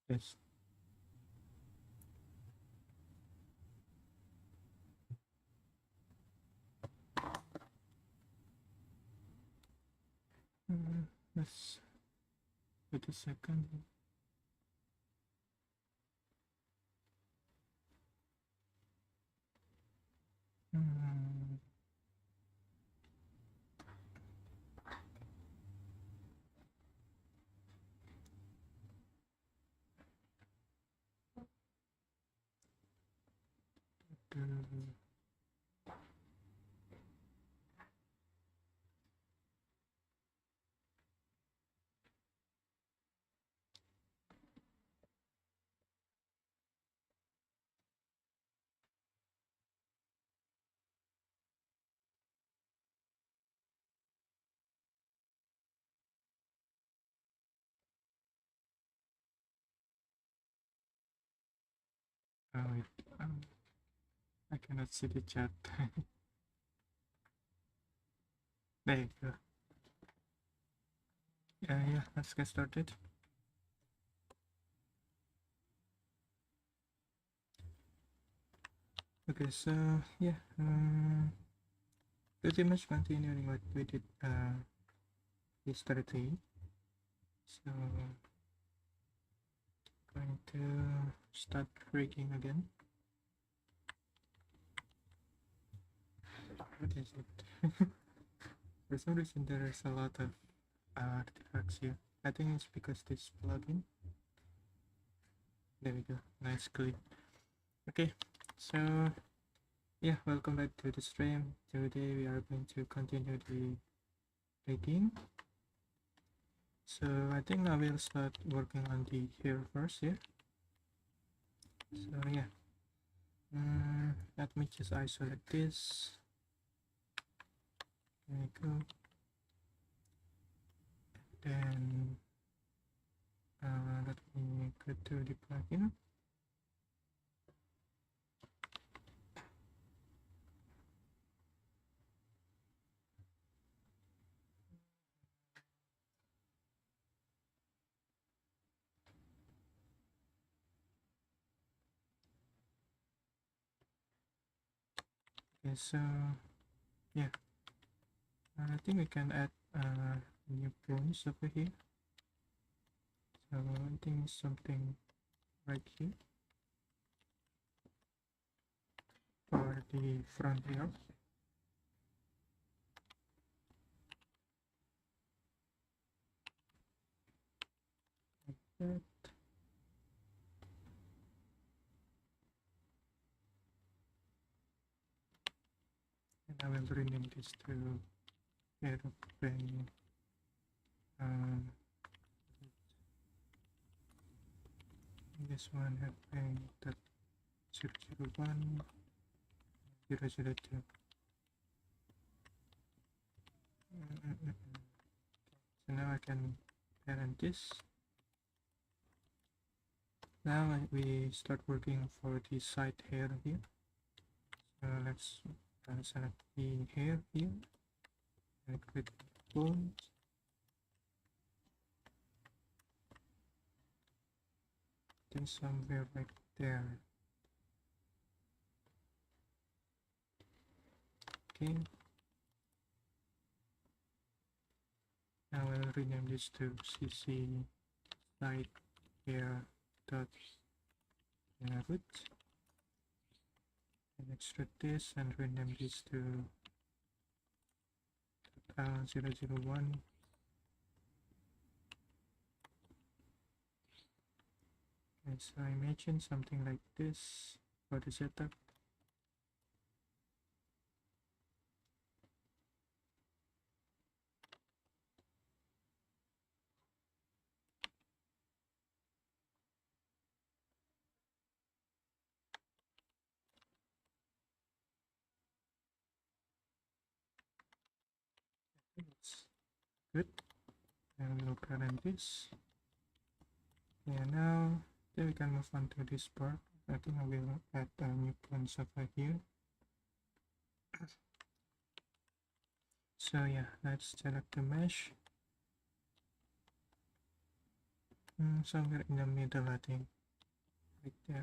Yes. Let's wait a second. Mm, uh, wait, I cannot see the chat. There you go. Yeah, let's get started. Okay, so yeah, pretty much continuing what we did yesterday. So going to start rigging again. What is it? For some reason there is a lot of artifacts here. I think it's because this plugin. There we go. Nice clean. Okay, so yeah, welcome back to the stream. Today we are going to continue the rigging. So I think I will start working on the hair first here. So yeah, let me just isolate this. There we go. Then let me go to the plugin. Okay, so yeah, I think we can add new points over here. So I think something right here for the front here. Like that. And I will rename this to aeroplane. This one airplane that 001 002. So now I can parent this. Now we start working for the side hair here. So let's select the hair here and click bones. Then somewhere right there. Okay. Now I'll rename this to cc side hair dot root. And extract this and rename this to 001. Okay, so I imagine something like this for the setup. It's good. And we'll parent this. And now then we can move on to this part. I think I will add a new point over here. So yeah, let's select the mesh. Somewhere in the middle, I think, right there.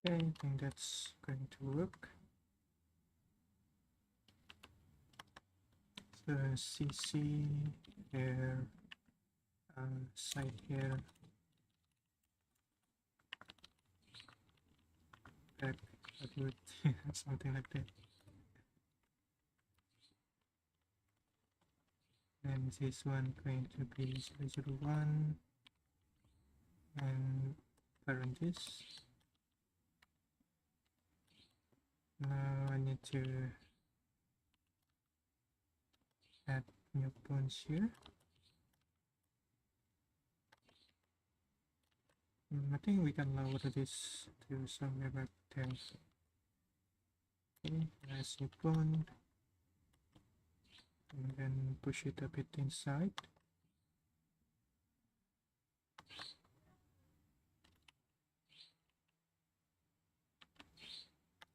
Okay, I think that's going to work. So CC here, side here, back, upward, something like that. And this one going to be 001 and parent this. Now I need to add new points here. I think we can lower this to somewhere back there. Okay, nice new point. And then push it a bit inside.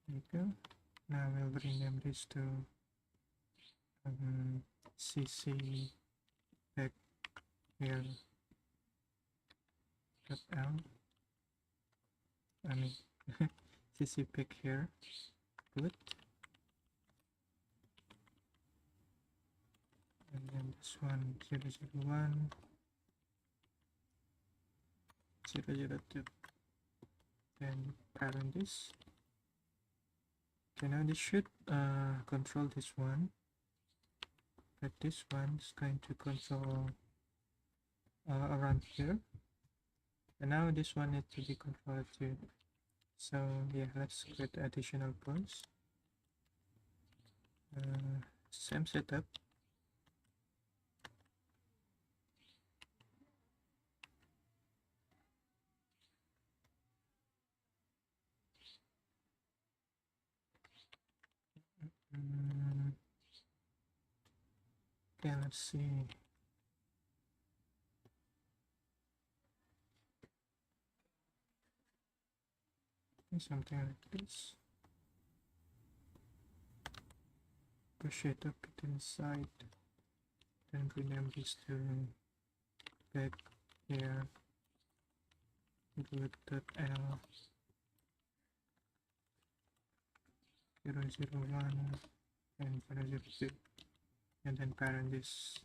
There you go. Now we'll rename this to CC back here .l. I mean CC pick here. Good. And then this one 001 002. Then parent this. Okay, now this should control this one, but this one is going to control around here, and now this one needs to be controlled too. So yeah, let's create additional points. Same setup. Okay, let's see. Something like this. Push it up it inside. Then rename this to back here. Good.l 001 and 002, and then parent this.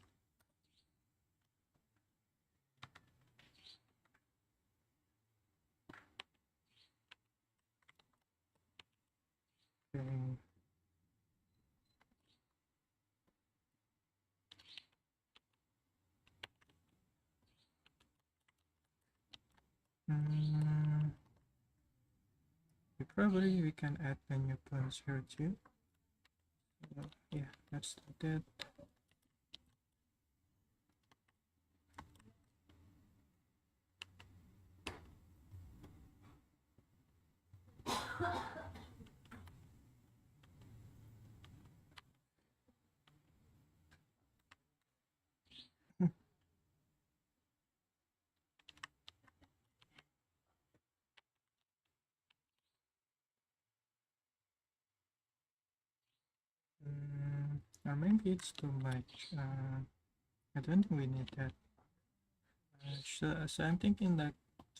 Okay. Probably we can add menu points here too. Yeah, let's do that. Or maybe it's too much. I don't think we need that. So I'm thinking that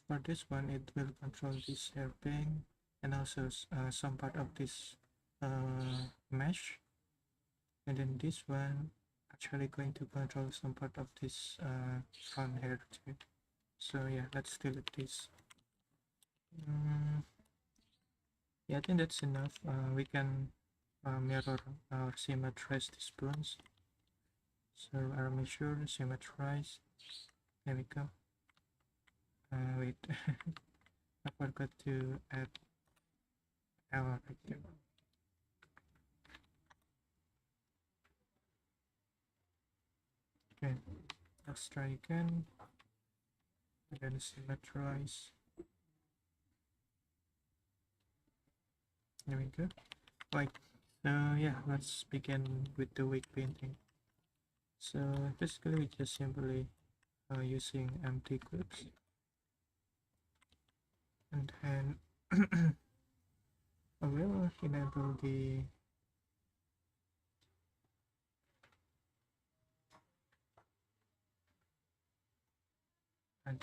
for this one, it will control this hairpin and also some part of this mesh, and then this one actually going to control some part of this front hair too. So yeah, let's delete this. Yeah, I think that's enough. We can mirror or symmetrize these spoons. So I'll make sure symmetrize. There we go. Wait, I forgot to add our right there. Okay, let's try again. And then symmetrize. There we go. Right. So yeah, let's begin with the wake painting. So basically, we just simply using empty clips, and then I will enable the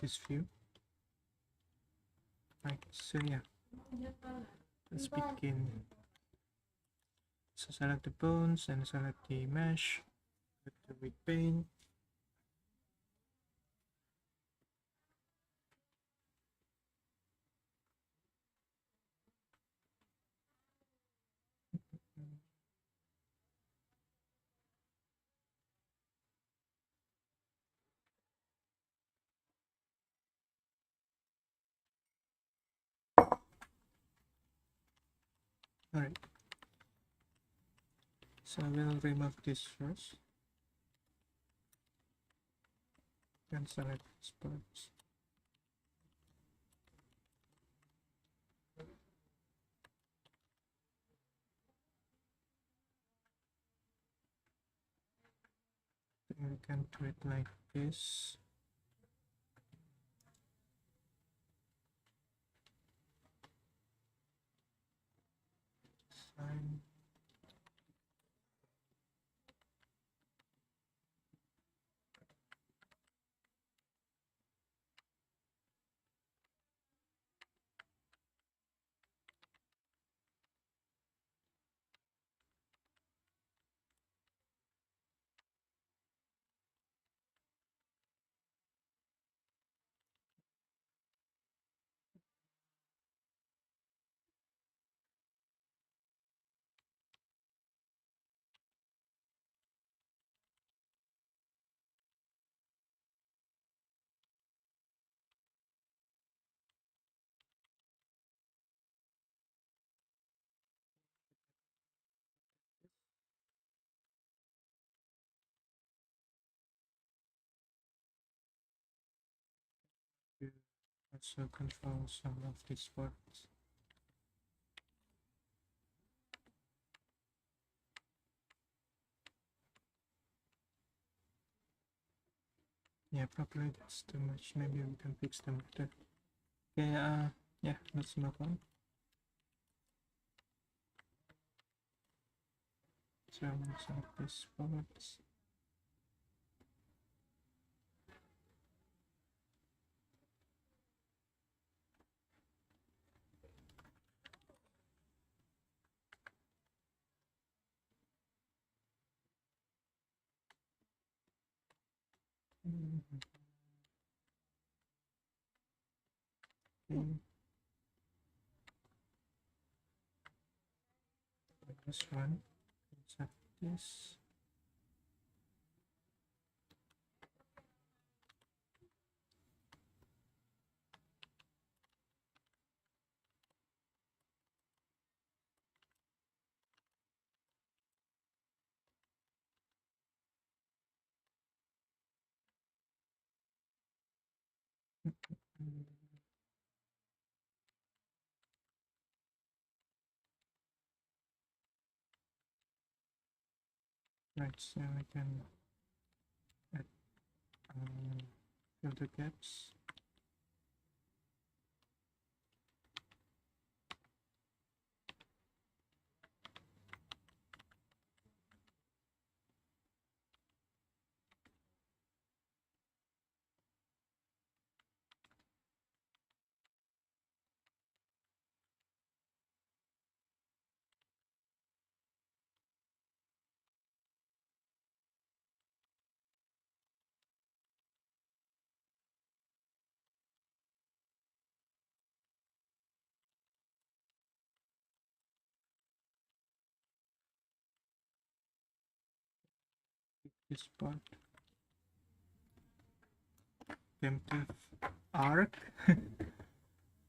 this view. Right. So yeah, let's begin. So select the bones and select the mesh. With the wake paint. Alright, so we'll remove this first, and select spots. Then we can do it like this. Sign. To also control some of these parts. Yeah, probably that's too much. Maybe we can fix them later. Okay, yeah, let's move on. So some of these parts. Okay. This one. Set this. Right, so we can add filter gaps. This part. Primitive arc.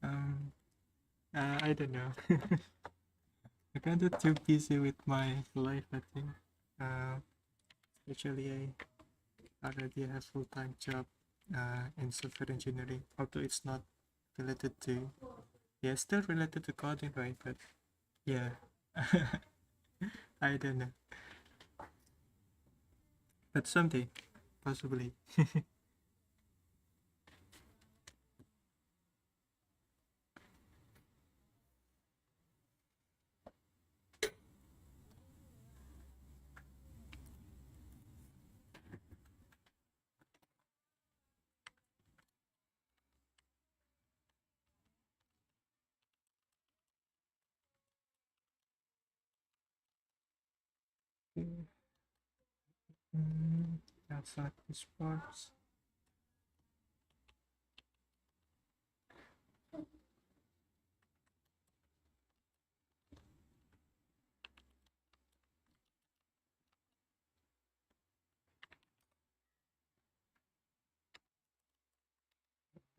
I don't know. I'm kind of too busy with my life, I think. Especially already have full-time job in software engineering, although it's not related to, yeah, still related to coding, right? But yeah, I don't know. But someday, possibly. Okay. That's not the sports.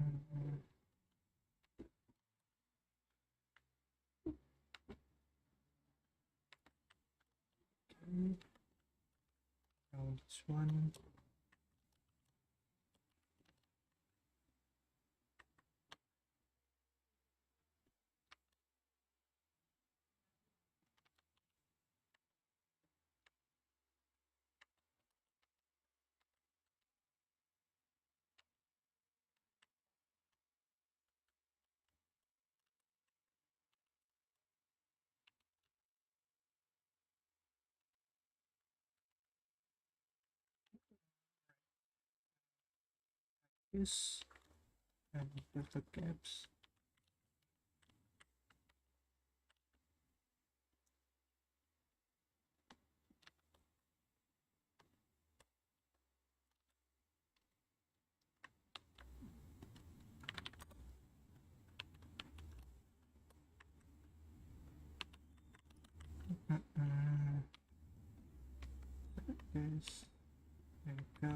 Mm, okay. Now this one. This and fill the gaps. Mm, this. There we go.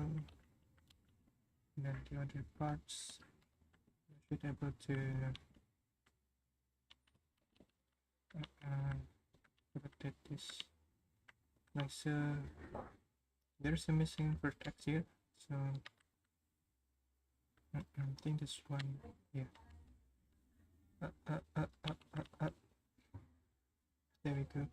And then the other parts. You should be able to rotate this. Like so. There's a missing vertex here, so I think this one, yeah. There we go.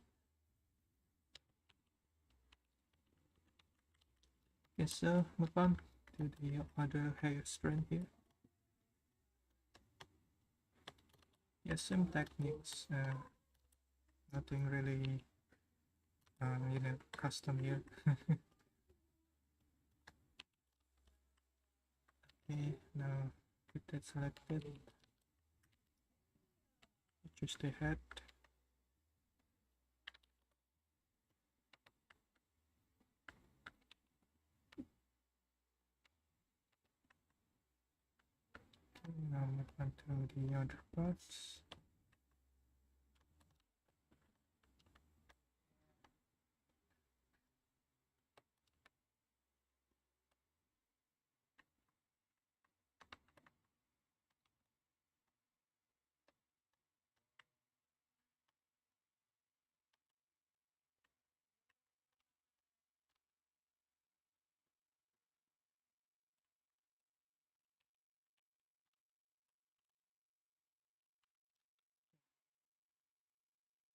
Okay, so move on to the other hair strand here. Yes, same techniques. Nothing really, custom here. Okay, now get that selected. Choose the head. Okay, now move on to the other parts.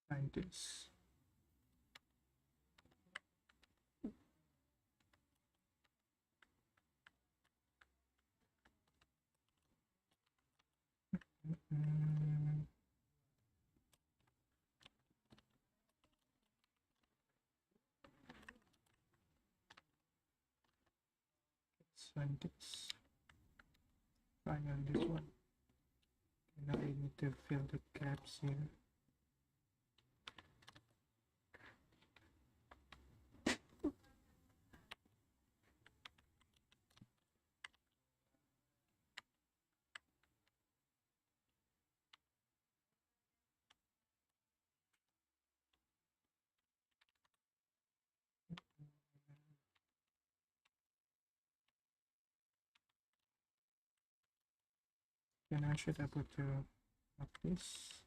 Find this. Mm, let's find this. Find this one. Okay, now we need to fill the gaps here. Then I should able to up this.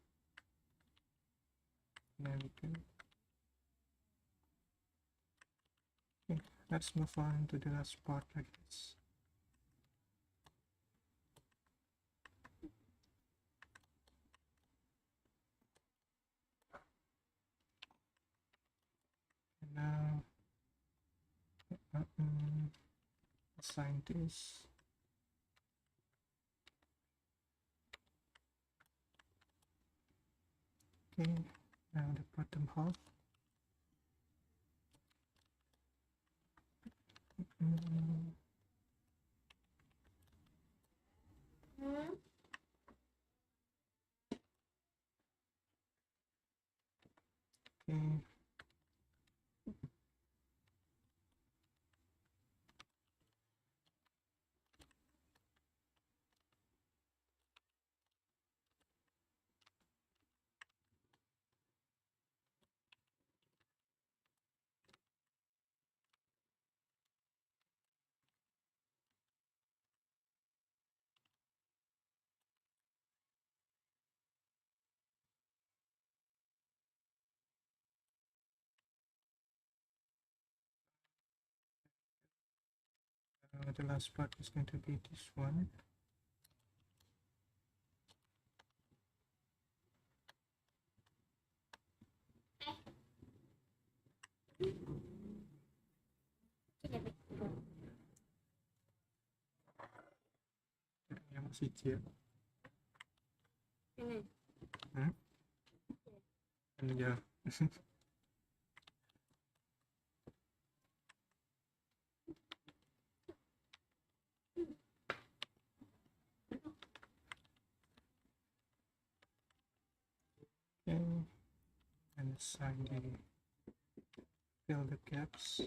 There we go. Okay, let's move on to the last part, I guess. And now, assign this. Okay, now the bottom half. Okay. The last part is going to be this one. Yang masih kecil. Ini. Ya. Okay, and assign fill the gaps.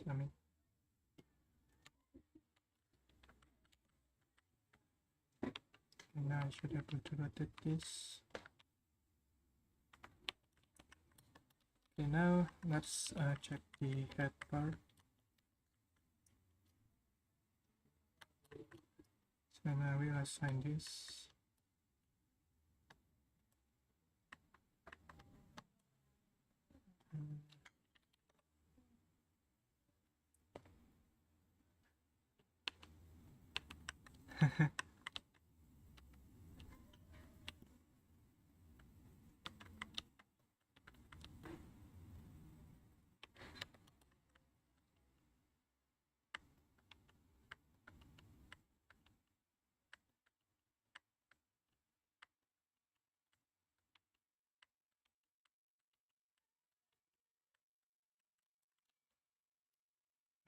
Now I should be able to rotate this. Okay, now let's check the head part. So now we'll assign this.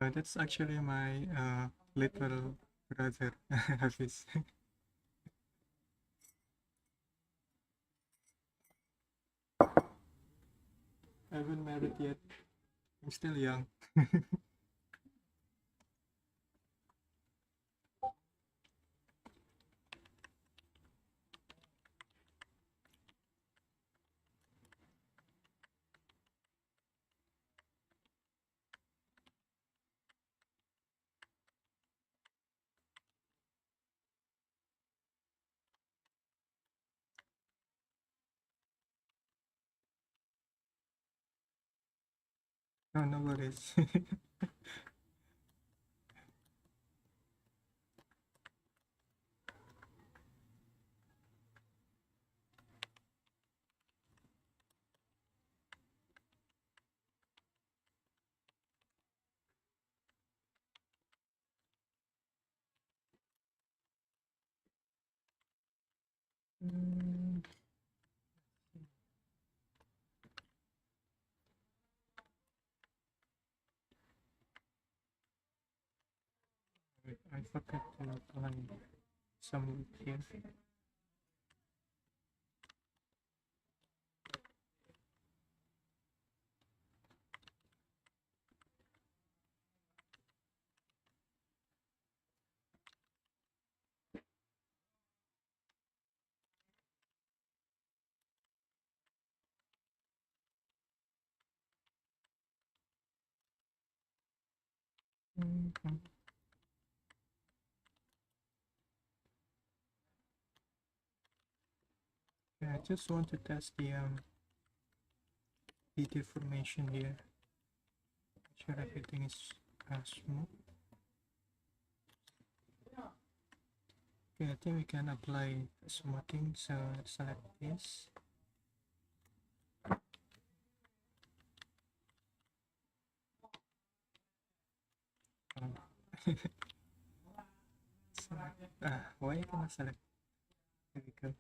That's actually my little brother, Hafiz. I haven't married yet. I'm still young. No, no worries. I forgot to apply some wood here. Yeah, I just want to test the deformation here. Make sure everything is smooth. Okay, I think we can apply smoothing, so select this. Why I cannot select? There we go.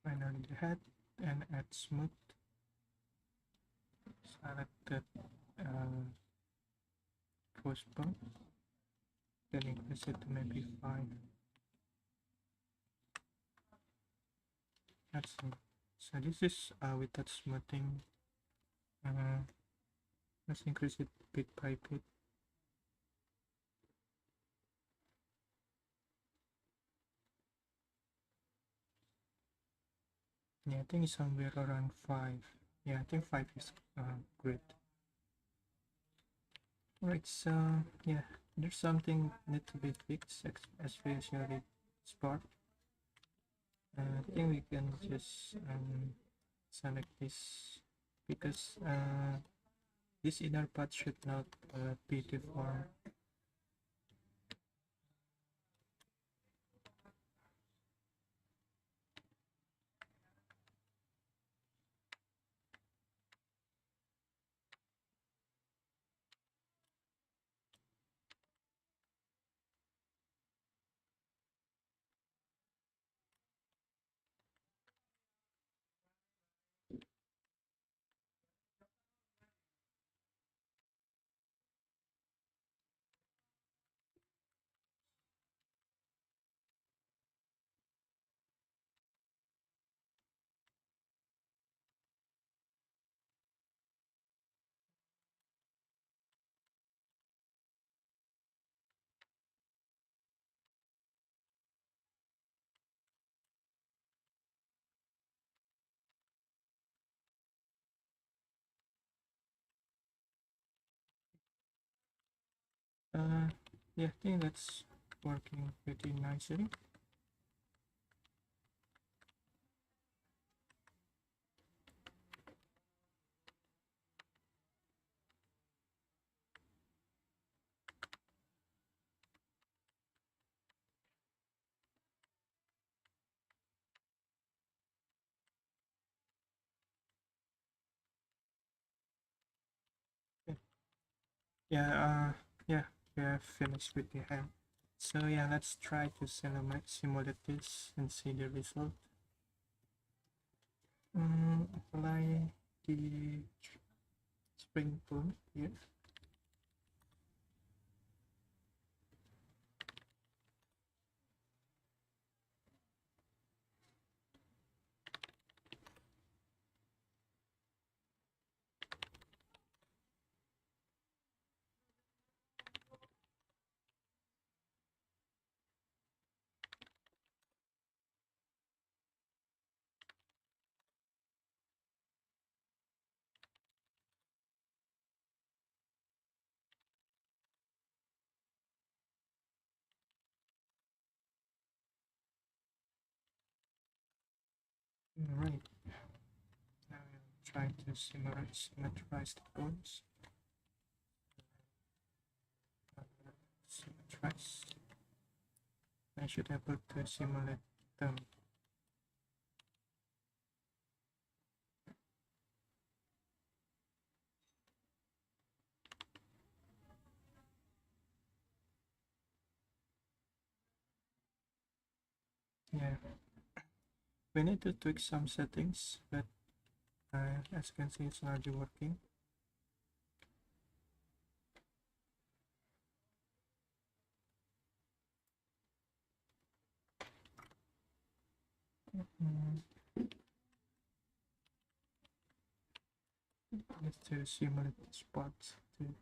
Finally the head and add smooth. Selected crossbow. Then increase it to maybe 5. That's it. So this is without smoothing. Let's increase it bit by bit. Yeah, I think it's somewhere around 5. Yeah, I think 5 is great. Alright, so yeah, there's something need to be fixed, especially spark. I think we can just select this because this inner part should not be deformed. Yeah, I think that's working pretty nicely. Yeah, yeah, we are finished with the hand. So yeah, let's try to simulate this and see the result. Apply the spring tool here. Alright, now I'm trying to symmetrize the bones. Symmetrize. I should be able to simulate them. Yeah, we need to tweak some settings, but as you can see, it's already working. Let's to simulate the spots too.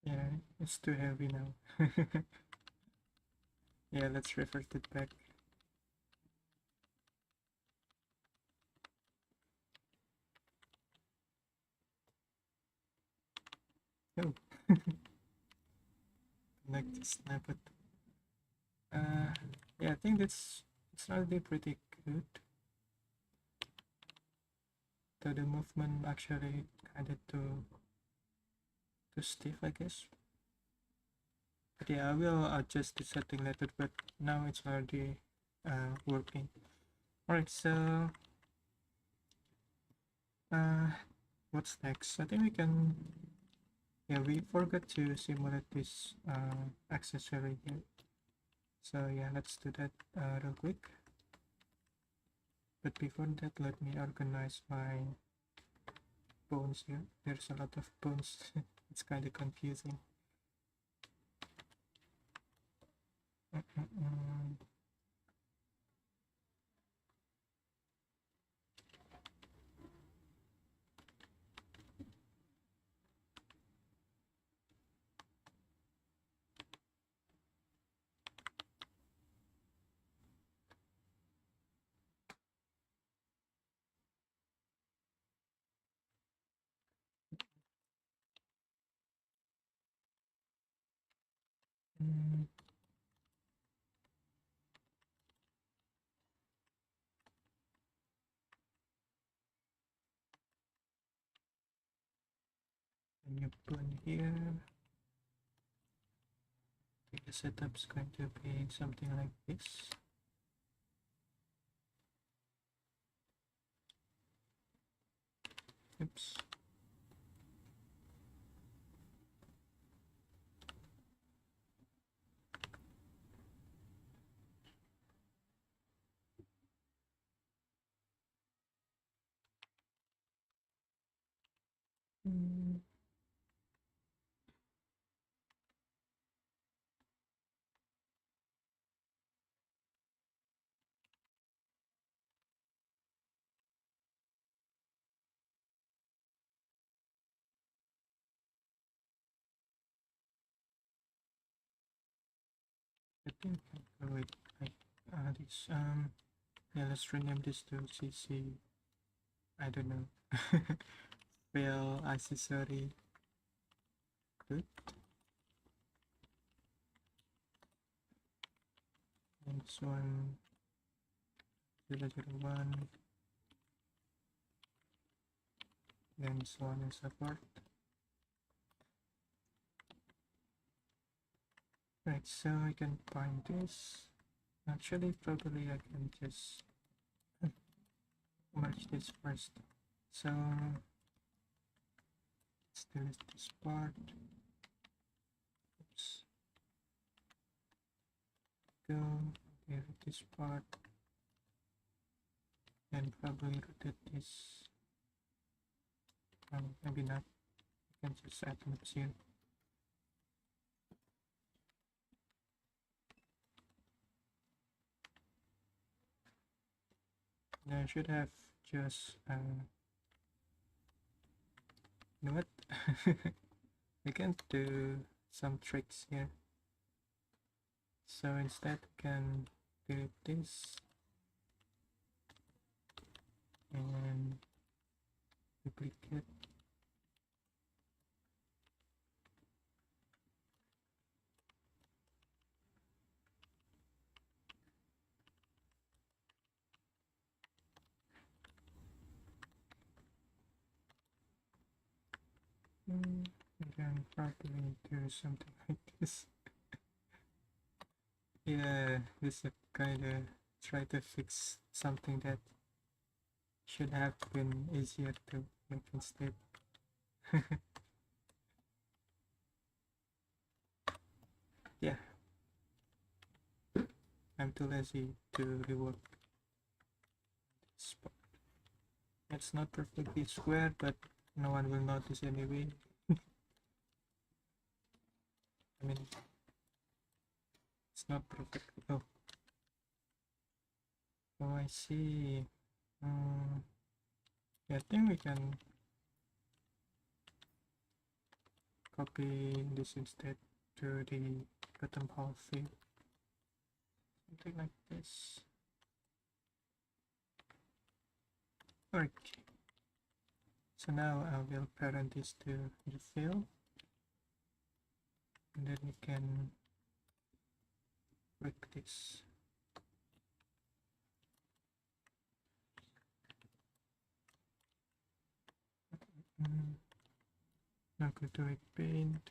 Yeah, it's too heavy now. Yeah, let's revert it back. Oh, like to snap it. Yeah, I think it's already pretty good. So the movement actually kind of too stiff, I guess. But yeah, I will adjust the setting later. But now it's already working. Alright, so uh, what's next? I think we can. Yeah, we forgot to simulate this accessory here. So yeah, let's do that real quick. But before that, let me organize my bones here. There's a lot of bones. It's kind of confusing. Mm, a new bone here. The setup's going to be something like this. Oops. Mm, I think I'll go with like this. Yeah, let's rename this to CC. I don't know. Fail accessory. Good. And this one 001. Then so on and so forth. Right, so I can find this. Actually, probably I can just merge this first. So let's delete this part. Oops. Go delete this part and probably rotate this. Maybe not. I can just add notes here. I should have just you know what? We can do some tricks here. So instead we can delete this and duplicate. And then probably do something like this. Yeah, this is kind of try to fix something that should have been easier to make instead. Yeah, I'm too lazy to rework this part. It's not perfectly square, but no one will notice anyway. I mean, it's not perfect. Oh, oh, I see. Yeah, I think we can copy this instead to the bottom half field, something like this. Okay, so now I will parent this to the field, and then we can break this. Now go to paint.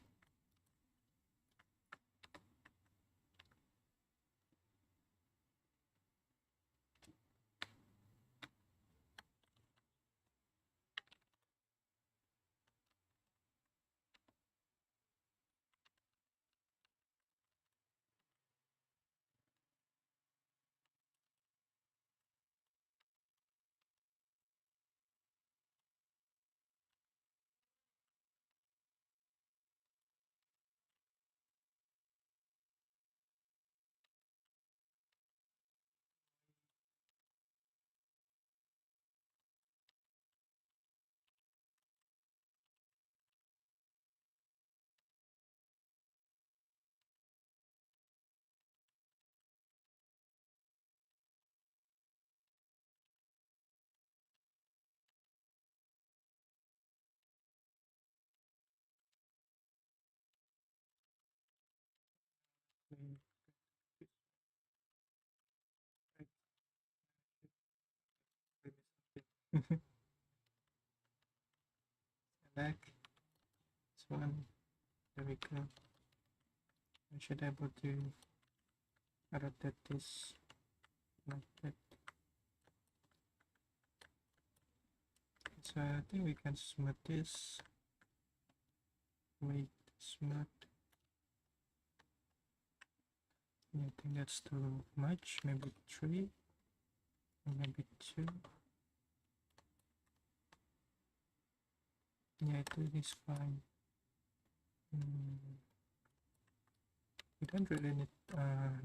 Select this one. There we go. I should able to rotate this like that. So I think we can smooth this. Wait, smooth. Yeah, I think that's too much. Maybe 3, or maybe 2. Yeah, I think it's fine. We don't really need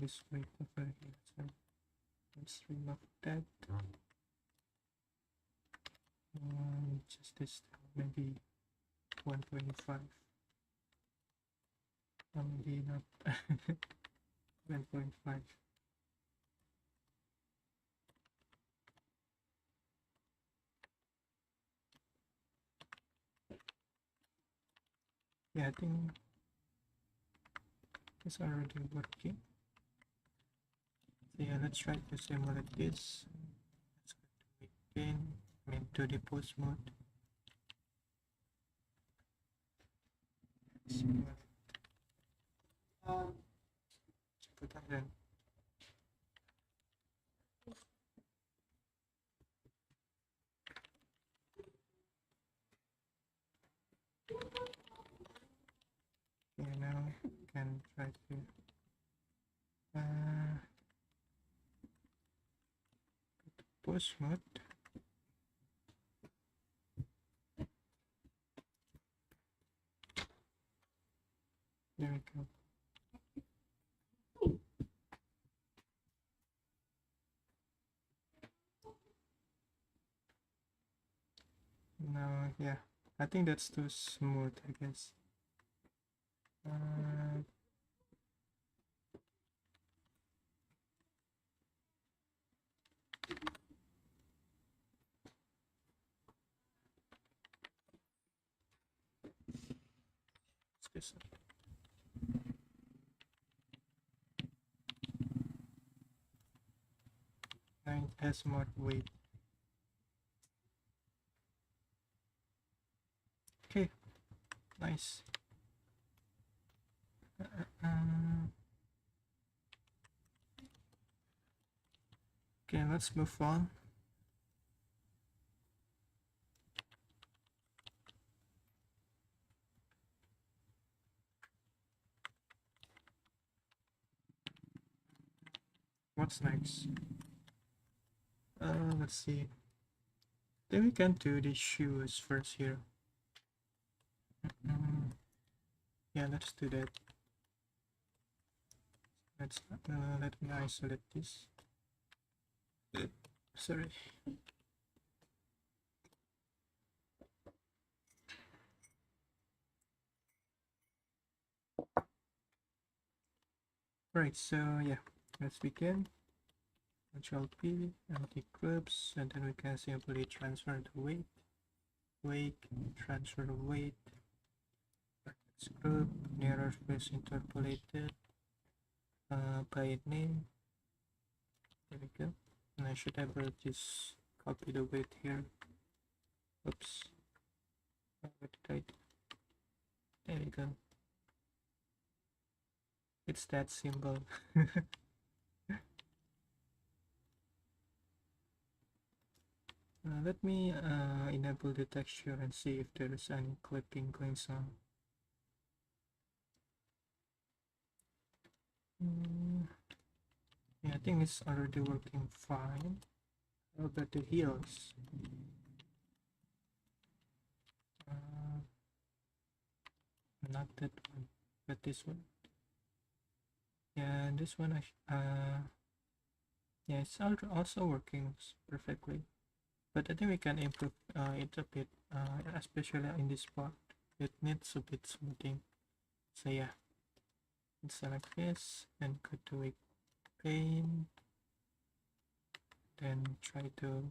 this weight over here, so let's remove that. Just this, maybe 1.5. Maybe not 1.5. Yeah, I think it's already working. So yeah, let's try to simulate this. Let's go to again, to the post mode. Simulate. Put that in. Okay, now we can try to post mode. There we go. Now, yeah, I think that's too smooth, I guess. This now it has more weight. Okay, nice. Okay, let's move on. What's next? Let's see. Then we can do the shoes first here. Yeah, let's do that. Let's let me isolate this. Sorry. Right, so yeah, let's begin. Control P, empty groups, and then we can simply transfer the weight, transfer the weight, reference group, mirror face interpolated, by name. There we go. And I should have just copy the weight here. Oops. What did I do? There we go. It's that simple. Let me enable the texture and see if there is any clipping going on. Yeah, I think it's already working fine. How about the heels? Not that one, but this one. Yeah, and this one, yeah, it's also working perfectly. But I think we can improve it a bit, especially in this part. It needs a bit smoothing. So yeah, select this and go to paint. Then try to,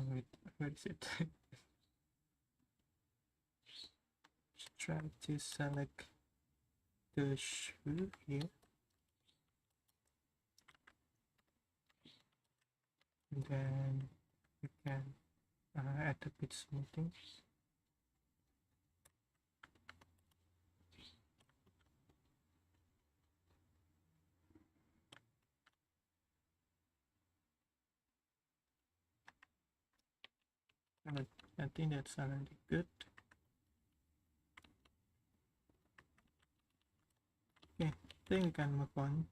wait, where is it? Try to select the shoe here. And then you can add a bit smoothing. Alright, I think that's already good. Okay, then we can move on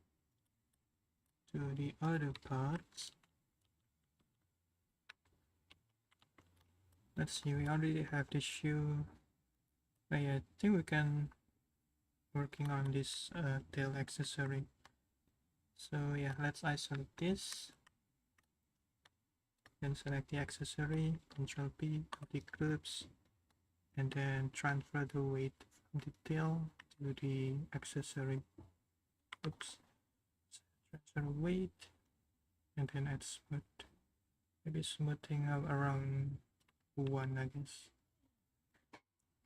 to the other parts. Let's see, we already have the shoe. I think we can working on this tail accessory. So yeah, let's isolate this. Then select the accessory, Control P, copy groups, and then transfer the weight from the tail to the accessory. Oops. Transfer weight, and then add smooth. Maybe smoothing out around 1, I guess.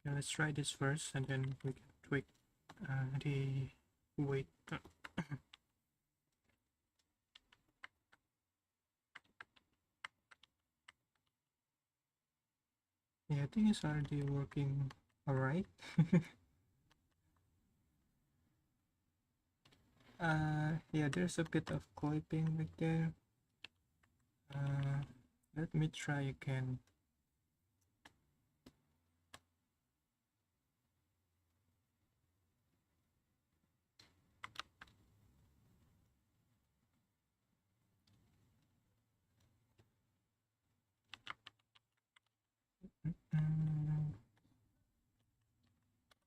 Okay, let's try this first, and then we can tweak the weight. Yeah, I think it's already working alright. Yeah, there's a bit of clipping right there. Let me try again.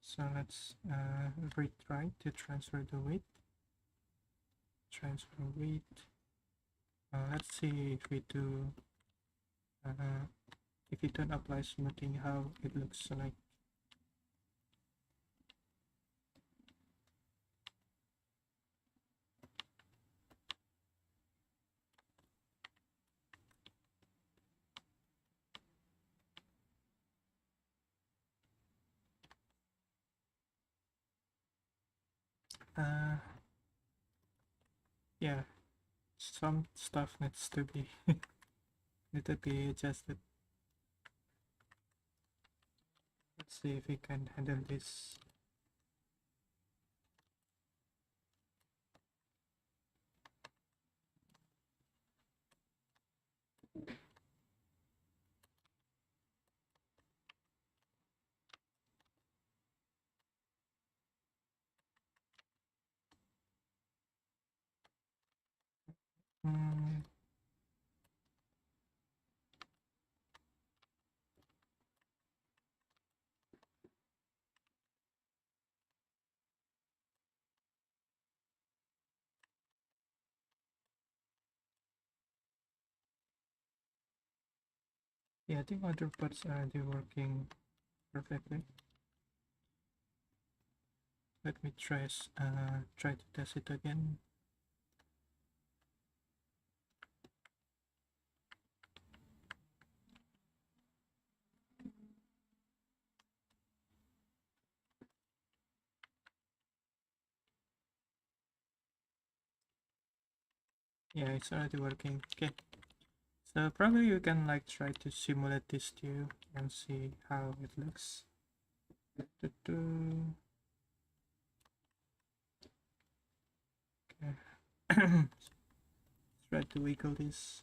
So let's retry to transfer the weight. Transfer weight. Let's see if we do, if we don't apply smoothing, how it looks like. Yeah, some stuff needs to be little bit adjusted. Let's see if we can handle this. Yeah, I think other parts are already working perfectly. Let me try to test it again. Yeah, it's already working. Okay, so probably you can like try to simulate this too and see how it looks. Okay. Try to wiggle this.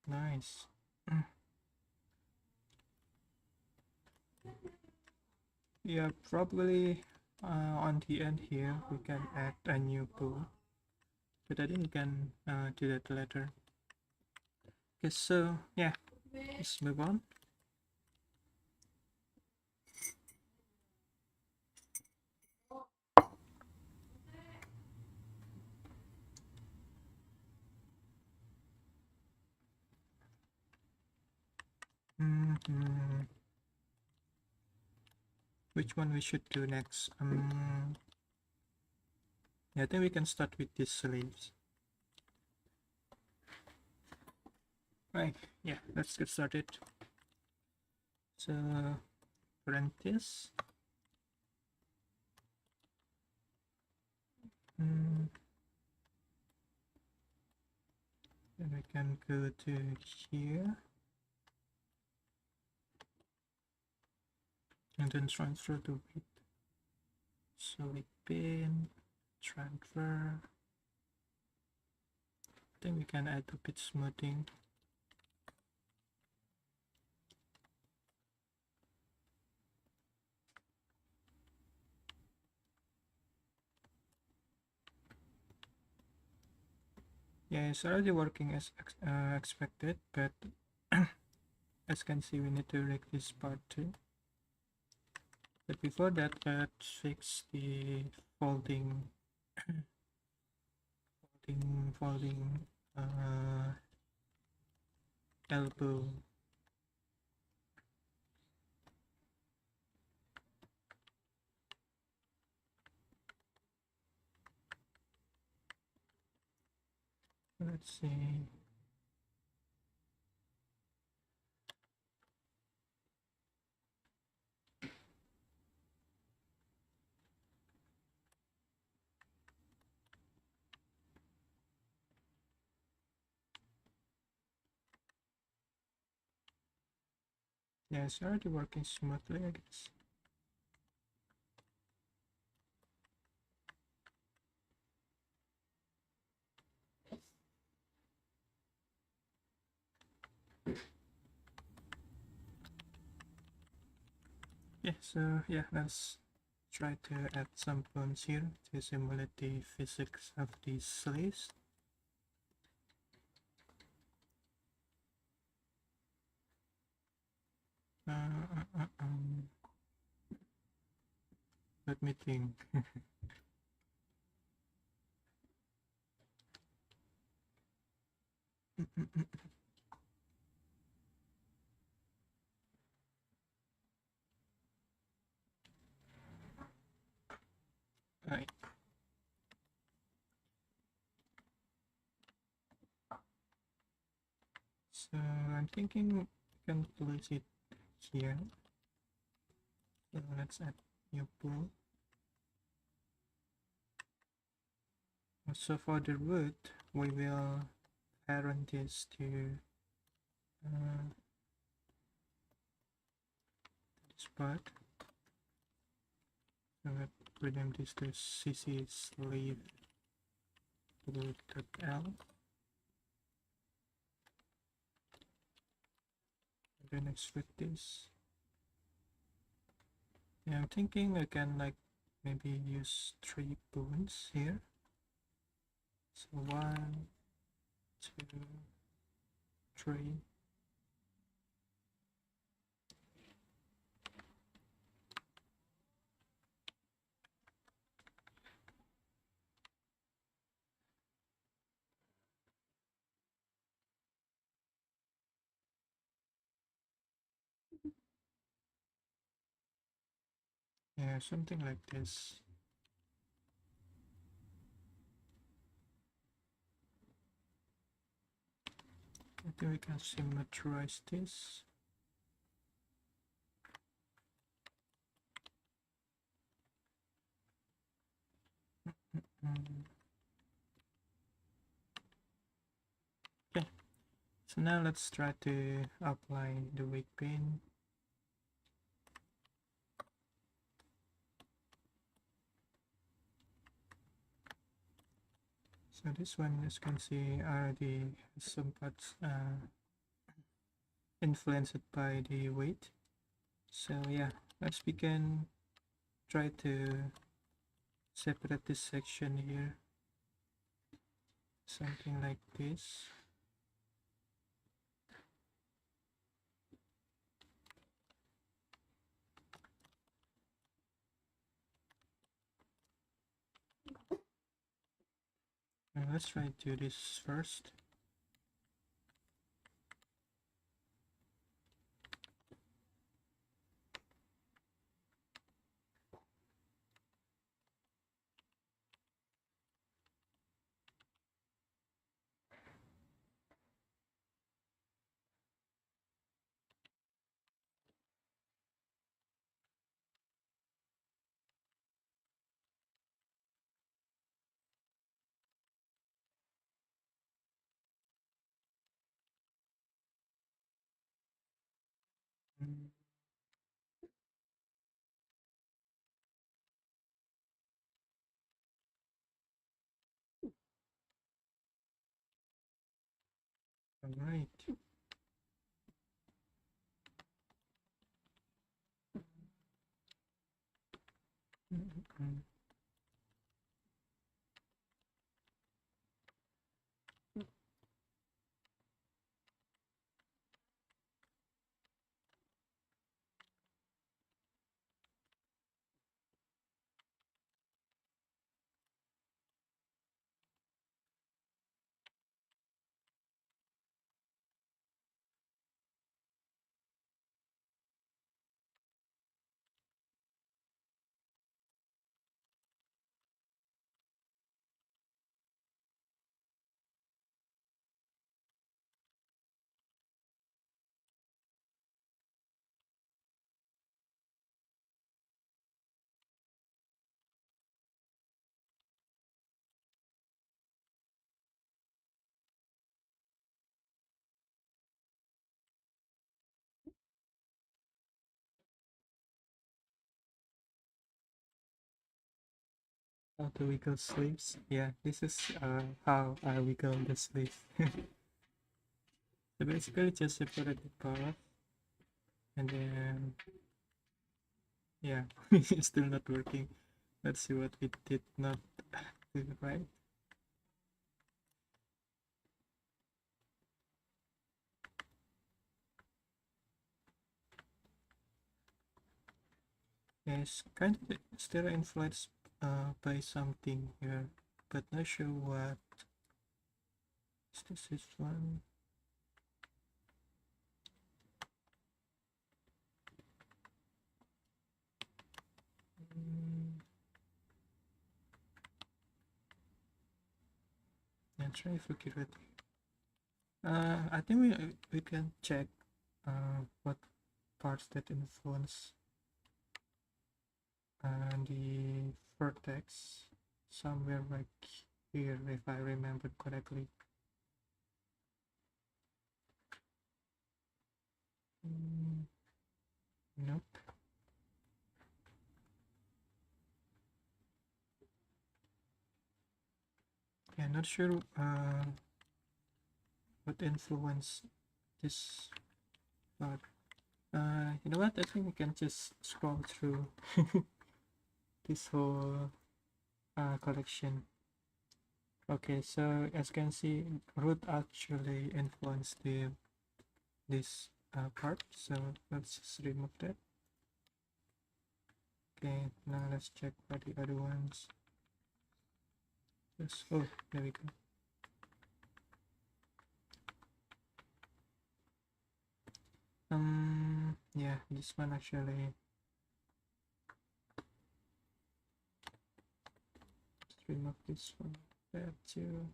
Nice. Yeah, probably on the end here we can add a new pool, but I think we can do that later. Okay, so yeah, let's move on. Which one we should do next? Yeah, I think we can start with these slaves. Right, yeah, let's get started. So, apprentice. Then we can go to here. And then transfer to width. So we pin, transfer. I think we can add a bit smoothing. Yeah, it's already working as expected, but as you can see, we need to rig this part too. But before that, let's fix the folding, folding elbow. Let's see. Yeah, it's already working smoothly, I guess. Yeah, so yeah, let's try to add some bones here to simulate the physics of these slaves. Let me think. Right. So I'm thinking we can place it here. So let's add new pool. So for the root, we will parent this to this part. So let's rename this to cc slave root.l. And then extrude this. Yeah, I'm thinking I can like maybe use 3 bones here. So 1, 2, 3. Yeah, something like this. I think we can symmetrize this. Okay, so now let's try to apply the weight pin. So this one, as you can see, already some parts influenced by the weight. So yeah, let's begin. Try to separate this section here, something like this. Let's try to do this first. Mm, all right. How to wiggle sleeves? Yeah, this is how I wiggle the sleeves. So basically just separate the part, and then yeah, it's still not working. Let's see what we did not do right. Yes, kind of still influenced by something here, but not sure what. Is this one? Mm, yeah, try if we get it. I think we can check what parts that influence the vertex somewhere like here, if I remember correctly. Nope. Yeah, not sure what influence this part. You know what? I think we can just scroll through this whole collection. Okay, so as you can see, root actually influenced this part. So let's just remove that. Okay, now let's check for the other ones. Yes. Oh, there we go. Yeah, this one actually this one, that too.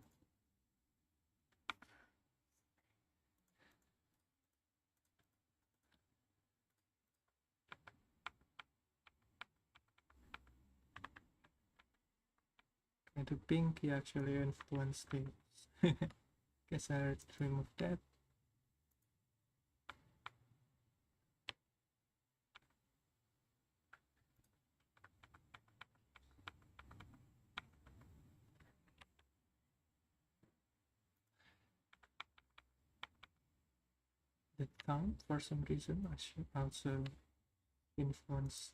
And the pinky actually influenced this. Guess I'll remove that. The thumb, for some reason, I should also influence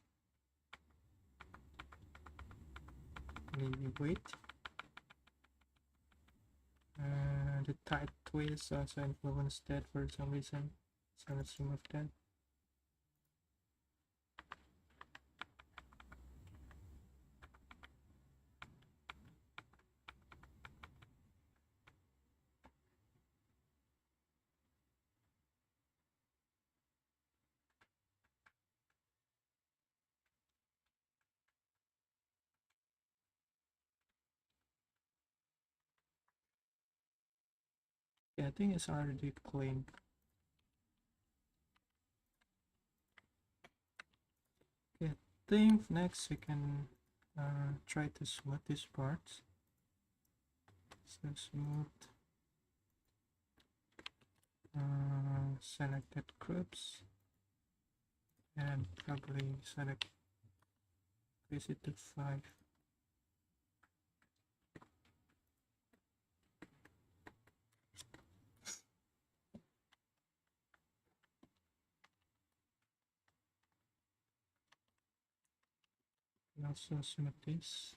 the weight. The tight twist also influenced that for some reason, so let's remove that. Yeah, I think it's already clean. Okay, I think next we can try to smooth these parts. So smooth. Selected groups and probably select increase it to 5. And also smooth this.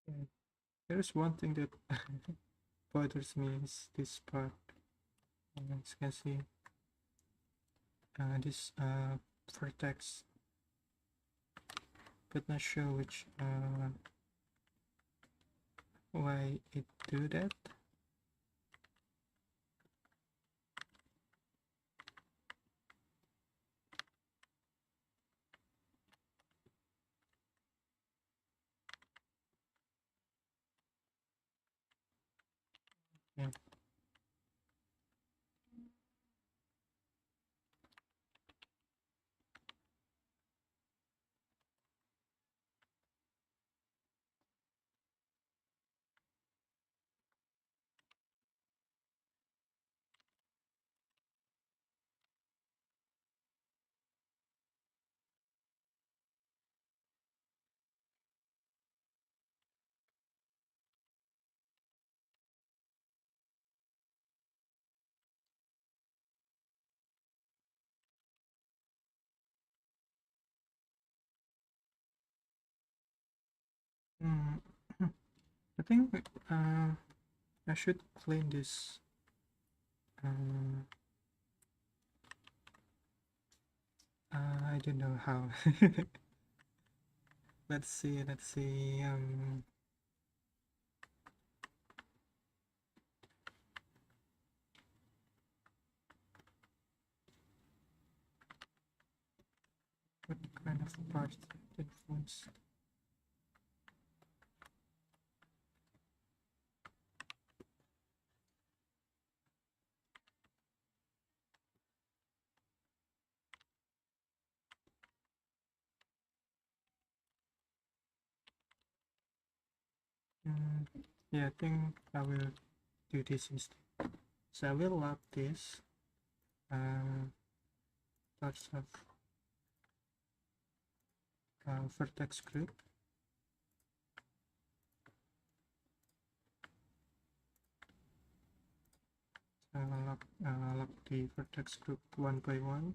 And there's one thing that bothers me is this part. As you can see, this vertex, but not sure which why it do that. Yeah. Mm. I think I should clean this. I don't know how. Let's see. Let's see. What kind of parts influence? Yeah, I think I will do this instead. So I will lock this parts of vertex group. So I'll lock the vertex group one by one.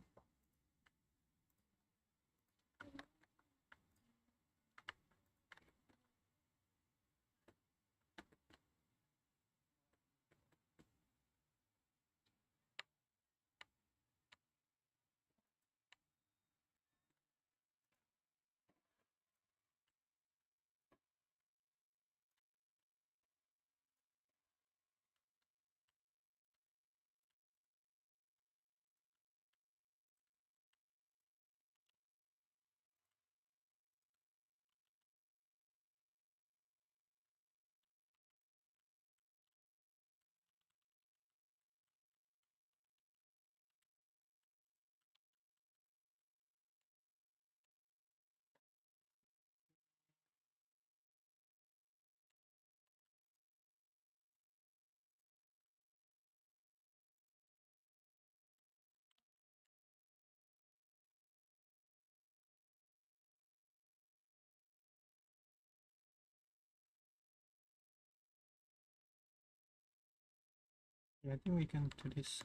Yeah, I think we can do this.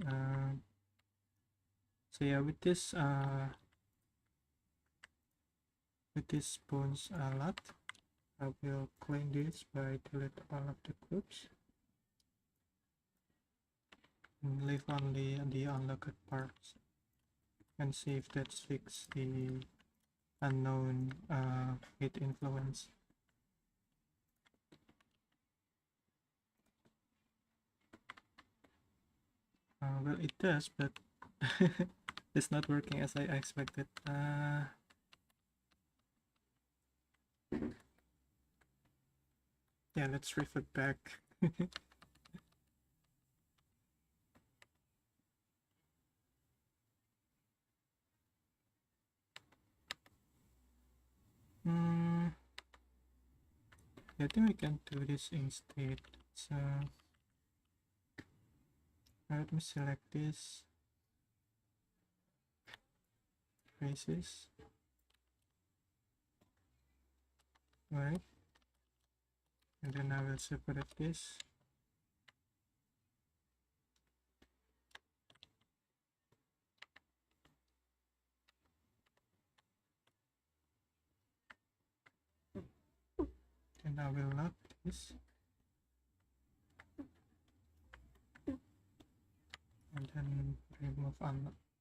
So yeah, with this bones a lot, I will clean this by delete all of the groups and leave only the unlocked parts and see if that fixes the unknown heat influence. Well, it does, but it's not working as I expected. Yeah, let's revert back. I think we can do this instead. So let me select this faces. Right, and then I will separate this. Then I will lock this. And then remove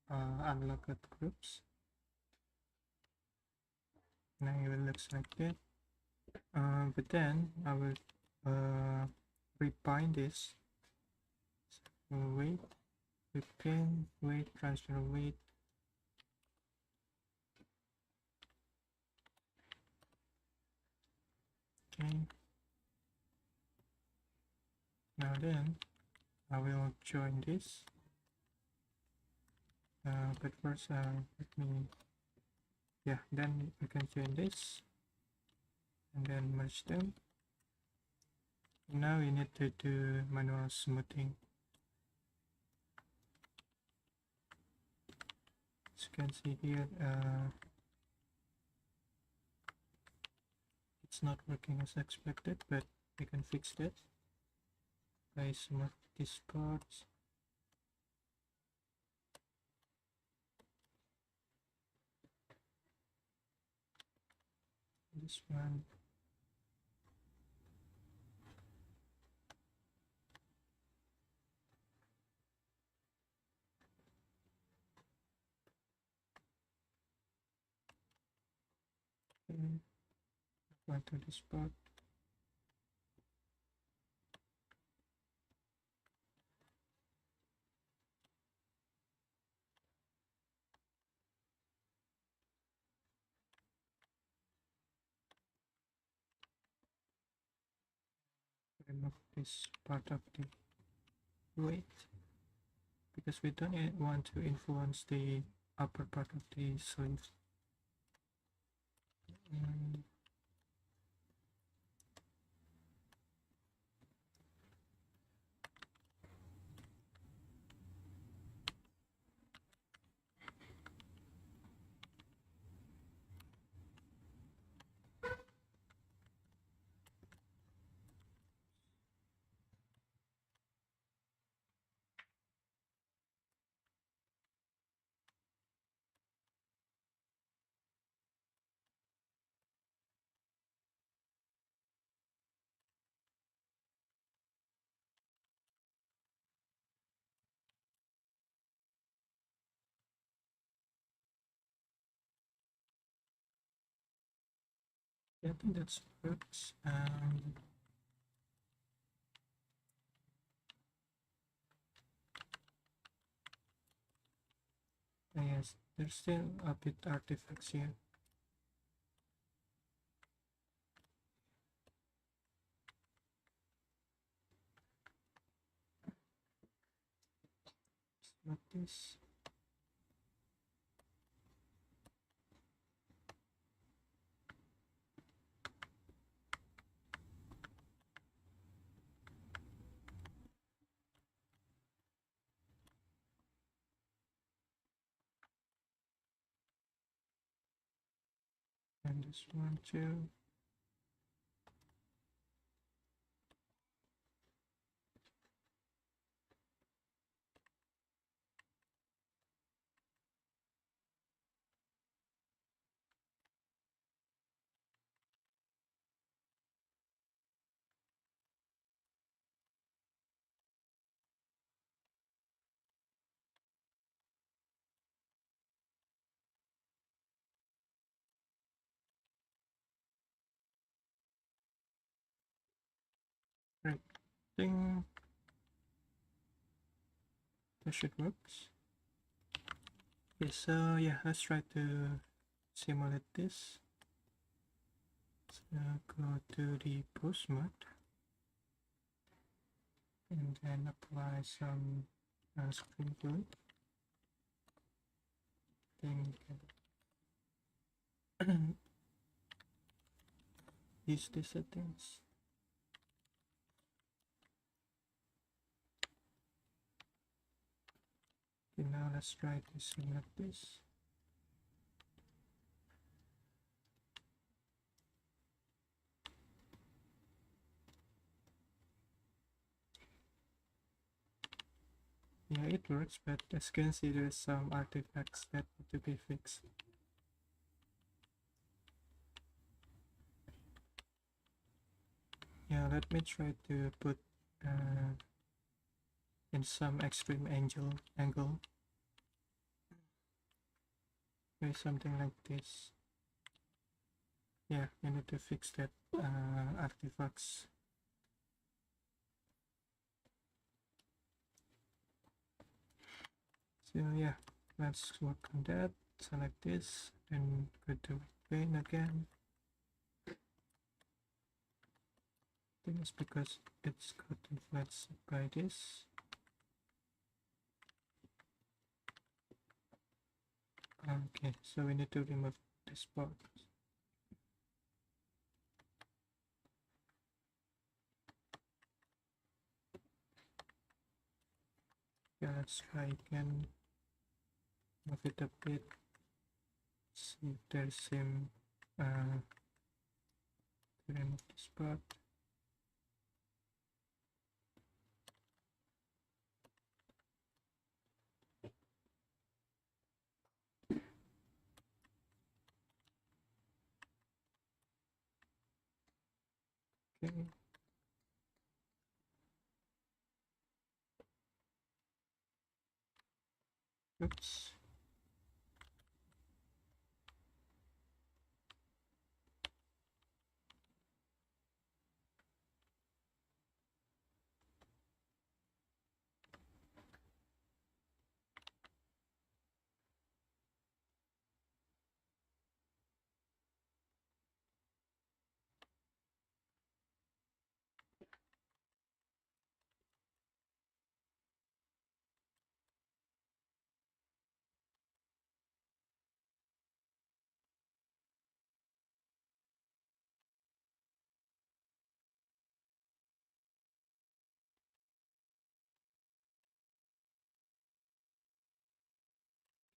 unlocked groups. Now it will look like that. But then I will rebind this. So weight, repin, weight, transfer weight. Okay. Now then I will join this. But first let me, yeah, then we can join this and then merge them. Now we need to do manual smoothing. As you can see here, it's not working as expected, but we can fix that by smooth these parts. This one. Okay. Go to this part. Remove this part of the weight because we don't want to influence the upper part of the sleeve. Yeah, I think that works. Yes, there's still a bit artifacts here. It's not this. And this one too. Right, I think that should works. Okay, so yeah, let's try to simulate this. So go to the post mode and then apply some screen fluid. Then we can use the settings. Okay, now let's try to simulate this. Yeah, it works, but as you can see, there's some artifacts that need to be fixed. Yeah, let me try to put in some extreme angle. Maybe something like this. Yeah, you need to fix that artifacts. So yeah, let's work on that. Select this, then go to plane again. I think it's because it's got influenced by this. Okay, so we need to remove this part. Yeah, let's try again. Move it a bit. See if there's some to remove this part. Okay. Oops.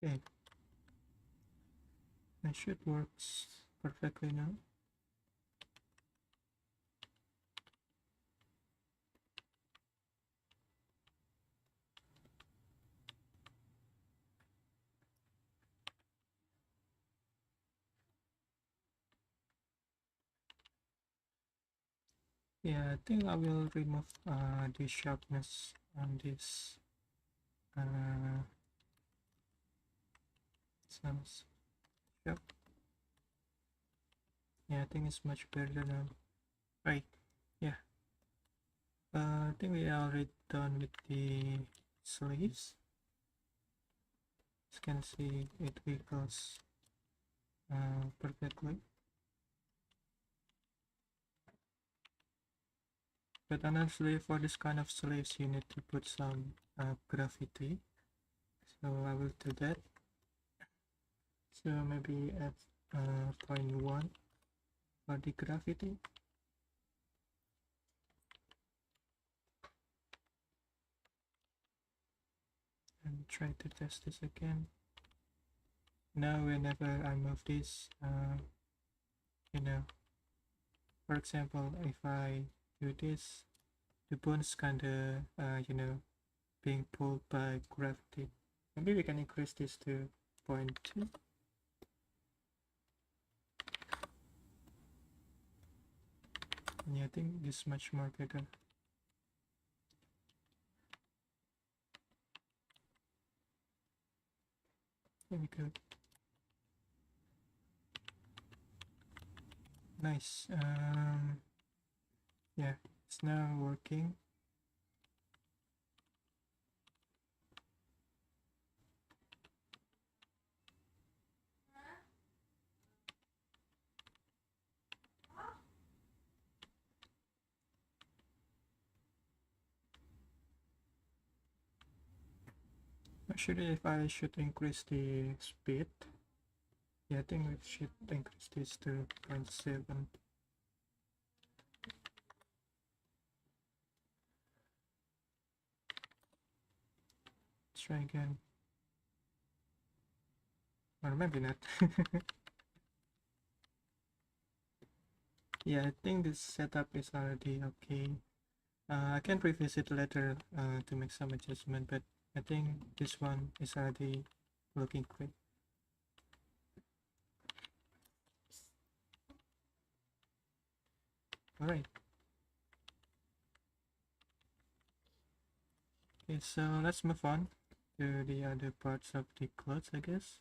Okay. That should works perfectly now. Yeah, I think I will remove the sharpness on this some sharp. Yeah, I think it's much better now. Right. Yeah. I think we are already done with the sleeves. As you can see, it wiggles perfectly. But honestly, for this kind of sleeves, you need to put some graffiti. So I will do that. So maybe at 0.1 for the graffiti. And try to test this again. Now whenever I move this, you know, for example, if I do this, the bones kinda, being pulled by gravity. Maybe we can increase this to 0.2. Yeah, I think this is much more better. Very good. Nice. Yeah, it's now working. Actually, if I should increase the speed, yeah, I think we should increase this to 0.7. Let's try again. Or maybe not. Yeah, I think this setup is already okay. I can revisit later to make some adjustment, but I think this one is already looking great. Alright. Okay, so let's move on to the other parts of the clothes, I guess.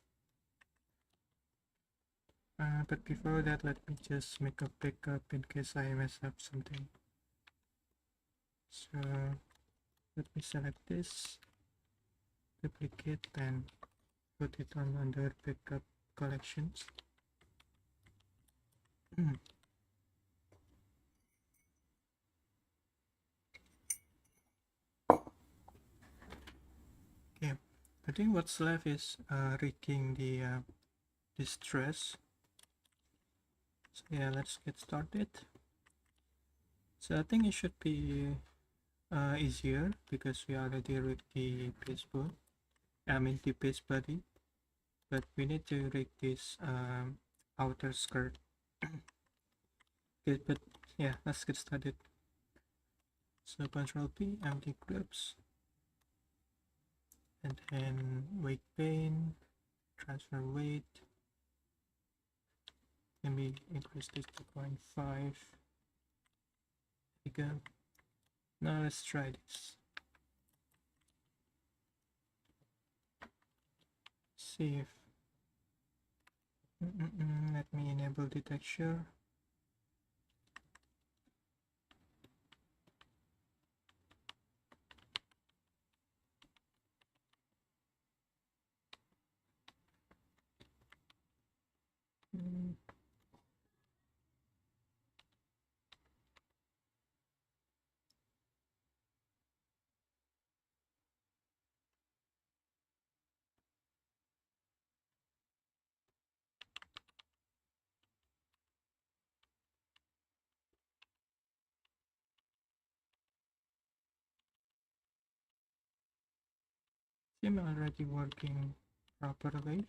But before that, let me just make a backup in case I mess up something. So let me select this, duplicate, and put it on under backup collections. Okay, I think what's left is rigging the distress. So yeah, let's get started. So I think it should be easier because we already rigged the baseball. I mean the base body, but we need to rig this outer skirt. Okay, but yeah, let's get started. So Control P, empty groups, and then weight pane, transfer weight. Let me increase this to 0.5. There we go. Now let's try this. See if let me enable the texture. Seem already working properly.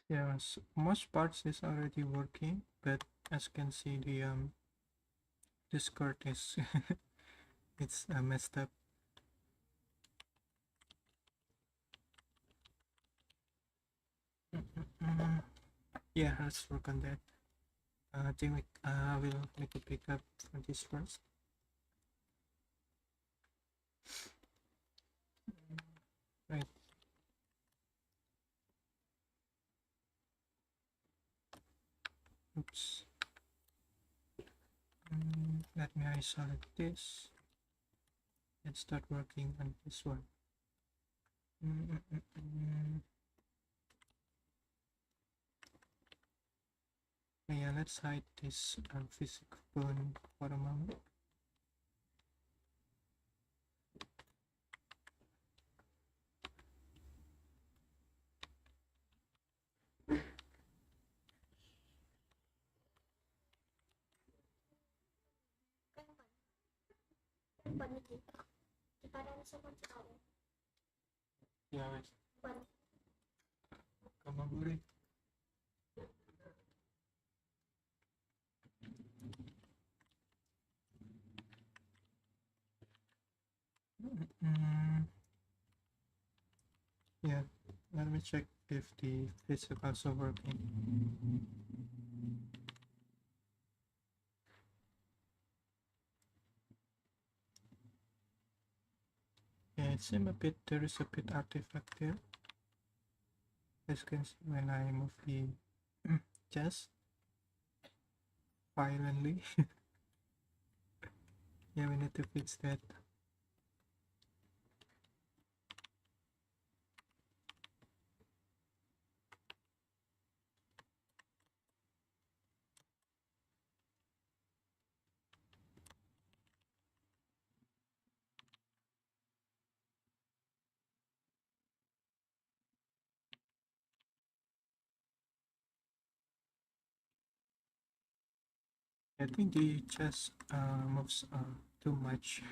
Yes, most parts is already working, but as you can see, the skirt is it's messed up. Mm, yeah, let's work on that. I think I will make a pickup for this first. Right. Oops. Let me isolate this and start working on this one. Yeah, let's hide this physical bone for a moment. Yeah, wait. Come on, buddy. Yeah, let me check if the physicals are working. Yeah, it seems there is a bit artifact there. As you can see when I move the chest violently. Yeah, we need to fix that. I think the chest moves too much.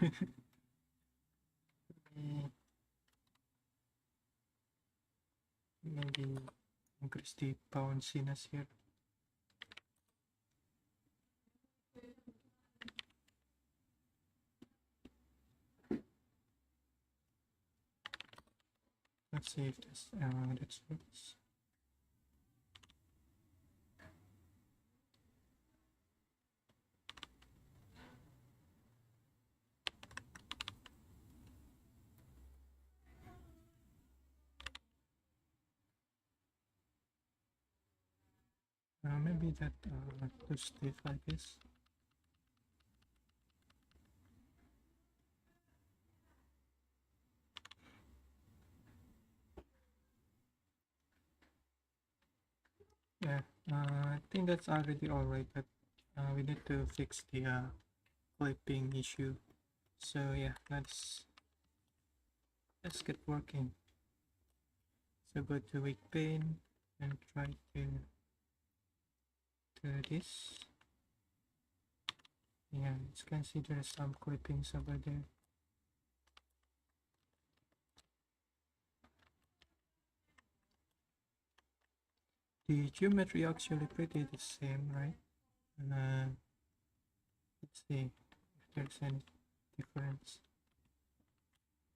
Maybe increase the bounciness here. Let's see if this that works. Maybe that too stiff, I guess. Yeah, I think that's already alright, but we need to fix the clipping issue. So yeah, let's get working. So go to weak pane and try to do this. Yeah, let's consider some clippings over there. The geometry actually pretty the same, right? Let's see if there's any difference.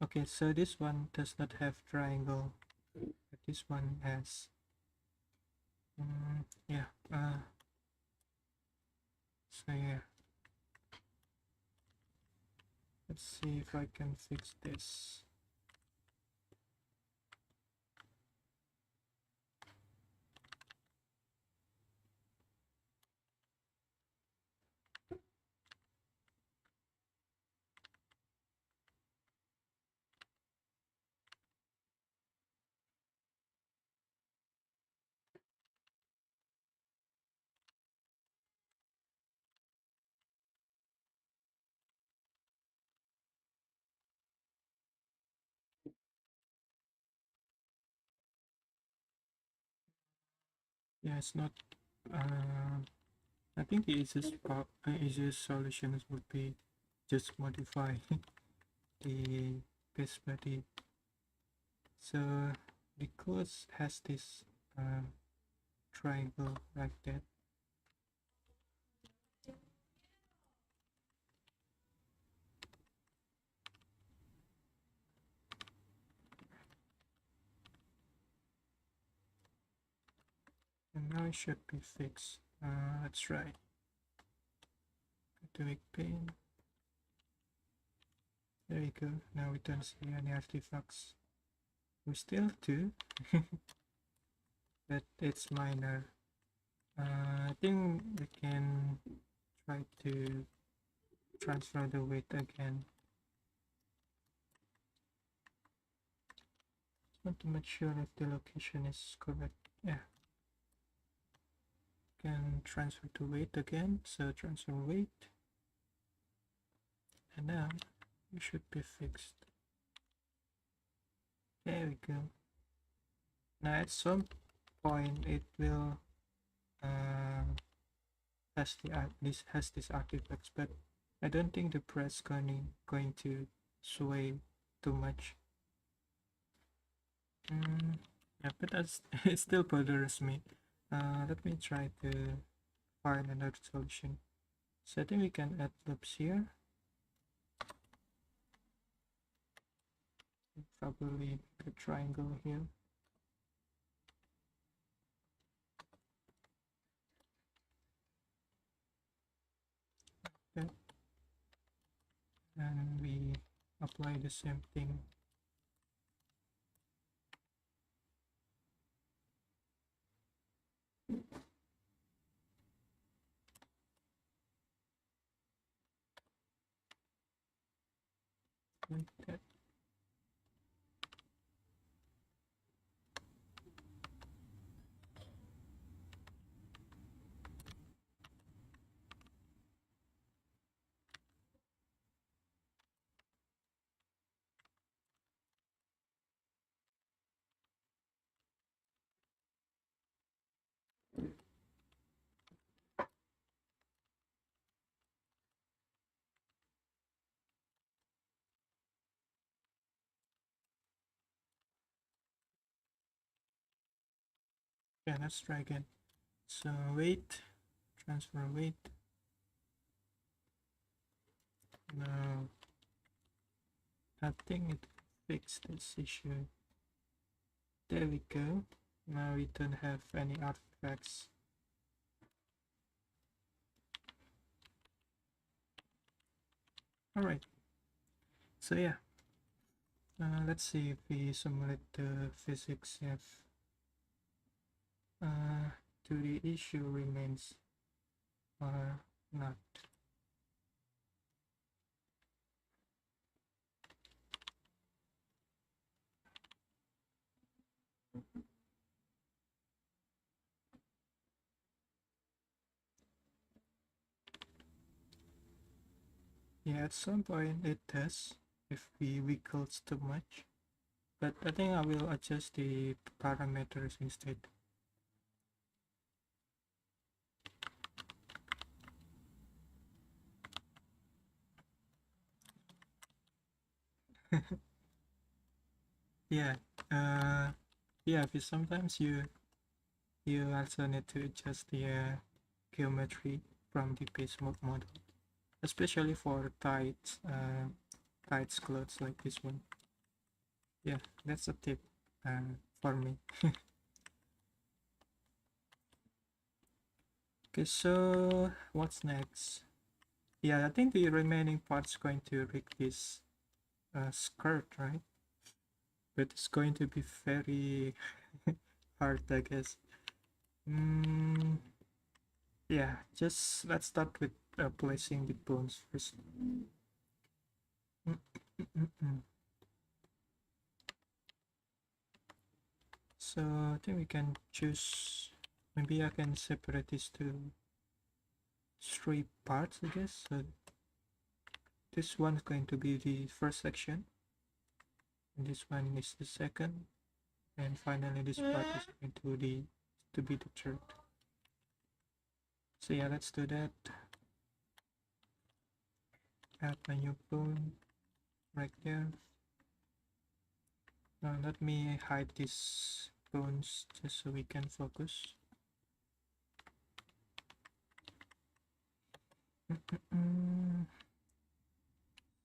Okay, so this one does not have triangle, but this one has. Yeah. So yeah. Let's see if I can fix this. Yeah, it's not. I think the easiest solution would be just modify the base body. So the clothes has this triangle like that. Now it should be fixed. Let's try. Go to make pane. There we go. Now we don't see any artifacts. We still do, but it's minor. I think we can try to transfer the weight again. Not too much sure if the location is correct. Yeah. Can transfer to weight again. So transfer weight. And now it should be fixed. There we go. Now at some point it will has this artifacts, but I don't think the press going to sway too much. Yeah, but that's it still bothers me. Let me try to find another solution. So I think we can add loops here. Probably a triangle here. Okay. And we apply the same thing. Like that. Yeah, let's try again. So weight, transfer weight. Now I think it fixed this issue. There we go. Now we don't have any artifacts. Alright. So yeah. Let's see if we simulate the physics if do the issue remains or not. Yeah, at some point it does if we wiggles too much, but I think I will adjust the parameters instead. Yeah, yeah, but sometimes you also need to adjust the geometry from the base model, especially for tight clothes like this one. Yeah, that's a tip for me. Okay, so what's next? Yeah, I think the remaining part's going to rig this skirt, right? But it's going to be very hard, I guess. Yeah, just let's start with placing the bones first. So I think we can choose, maybe I can separate these to 3 parts, I guess. So this one is going to be the first section, and this one is the second, and finally this part is going to be the third. So yeah, let's do that. Add a new bone right there. Now let me hide these bones just so we can focus.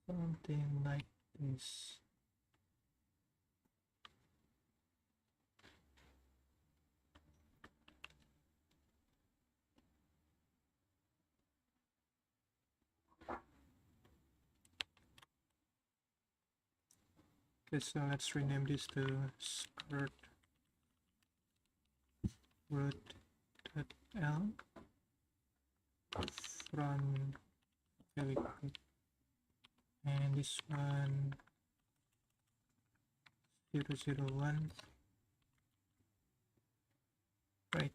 Something like this. Okay, so let's rename this to skirt root.l front. There we go. And this one 001. Right.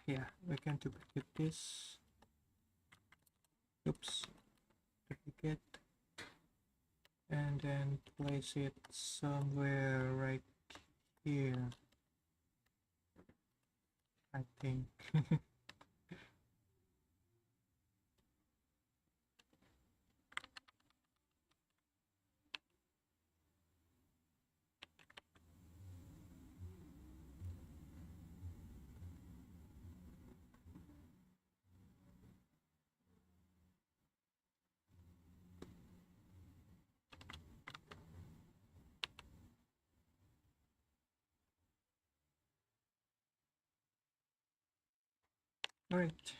Yeah, we can duplicate this. Oops. Duplicate. And then place it somewhere right here, I think. Alright.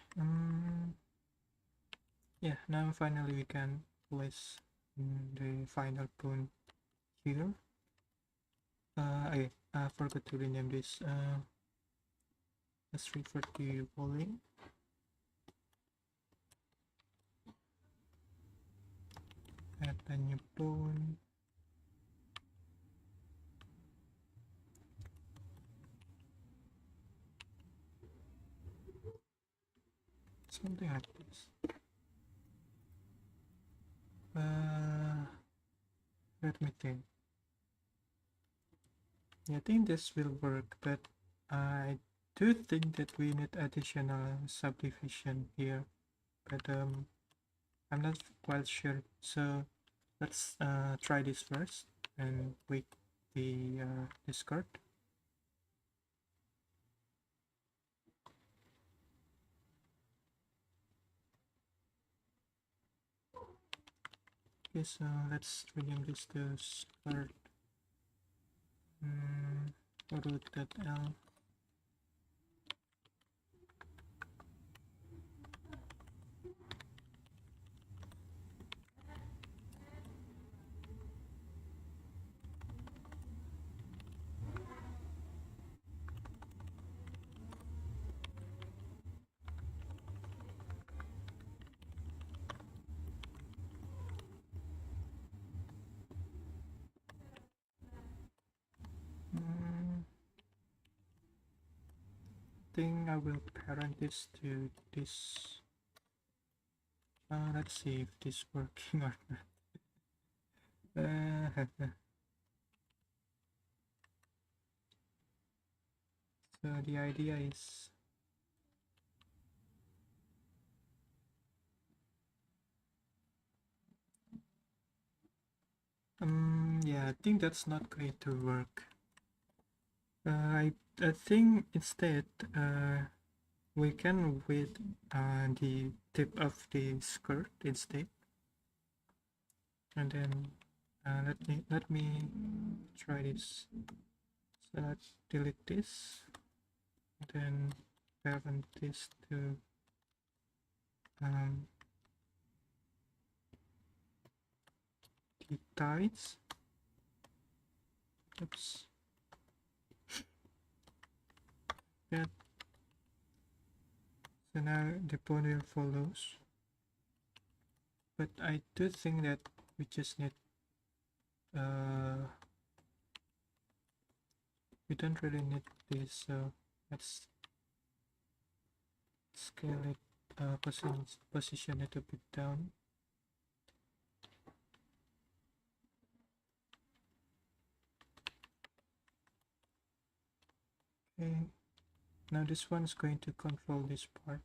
Yeah, now finally we can place the final point here. I forgot to rename this. Let's refer to polling. Add a new point. Something like this. Let me think. Yeah, I think this will work, but I do think that we need additional subdivision here, but I'm not quite sure. So let's try this first and wait the Discord. Okay, so let's rename this to start root.l. I will parent this to this. Let's see if this working or not. So the idea is yeah, I think that's not going to work. I think instead we can with the tip of the skirt instead, and then let me try this. So let's delete this, and then parent this to the tides. Oops. Yeah. So now the ponytail follows, but I do think that we just need we don't really need this, so let's scale it, position it a bit down. Okay, now this one is going to control this part.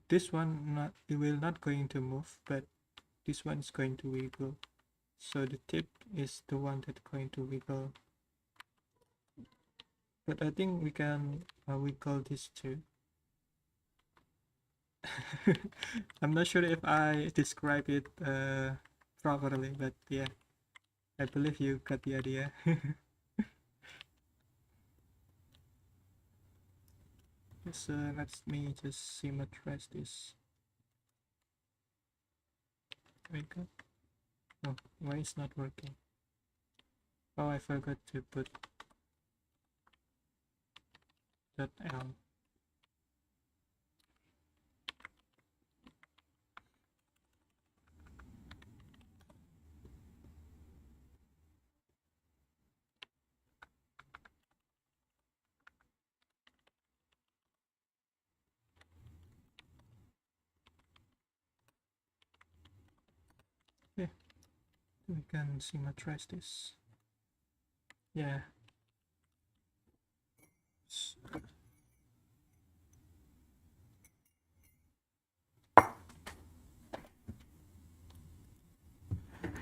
This one it will not going to move, but this one is going to wiggle. So the tip is the one that's going to wiggle. But I think we can wiggle this too. I'm not sure if I describe it properly, but yeah, I believe you got the idea. So let me just symmetrize this. There we go. Oh, why it's not working? Oh, I forgot to put .l. Yeah, we can symmetrize this. Yeah.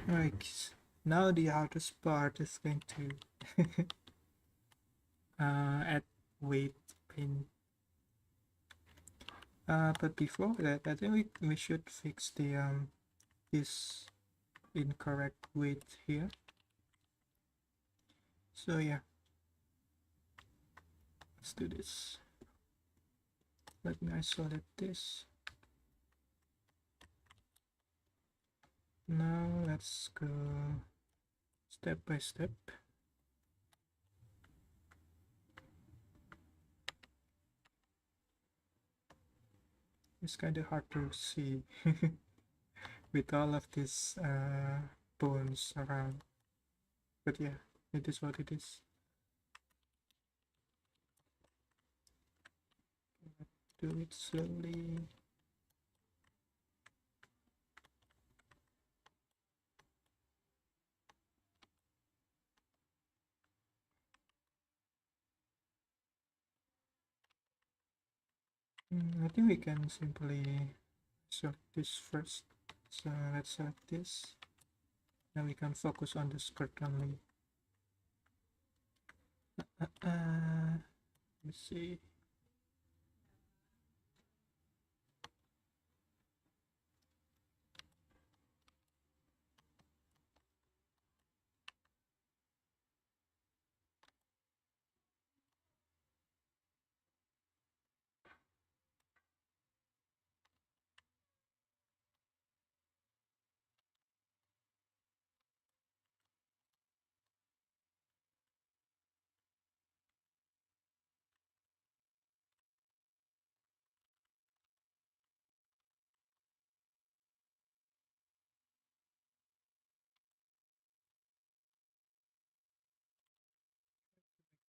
Right. Now the hardest part is going to add weight in. But before that, I think we should fix the this incorrect weight here. So yeah, let's do this. Let me isolate this. Now let's go step by step. It's kind of hard to see with all of these bones around, but yeah, it is what it is. Do it slowly. I think we can simply select this first. So let's select this. Now we can focus on the skirt only. Let's see.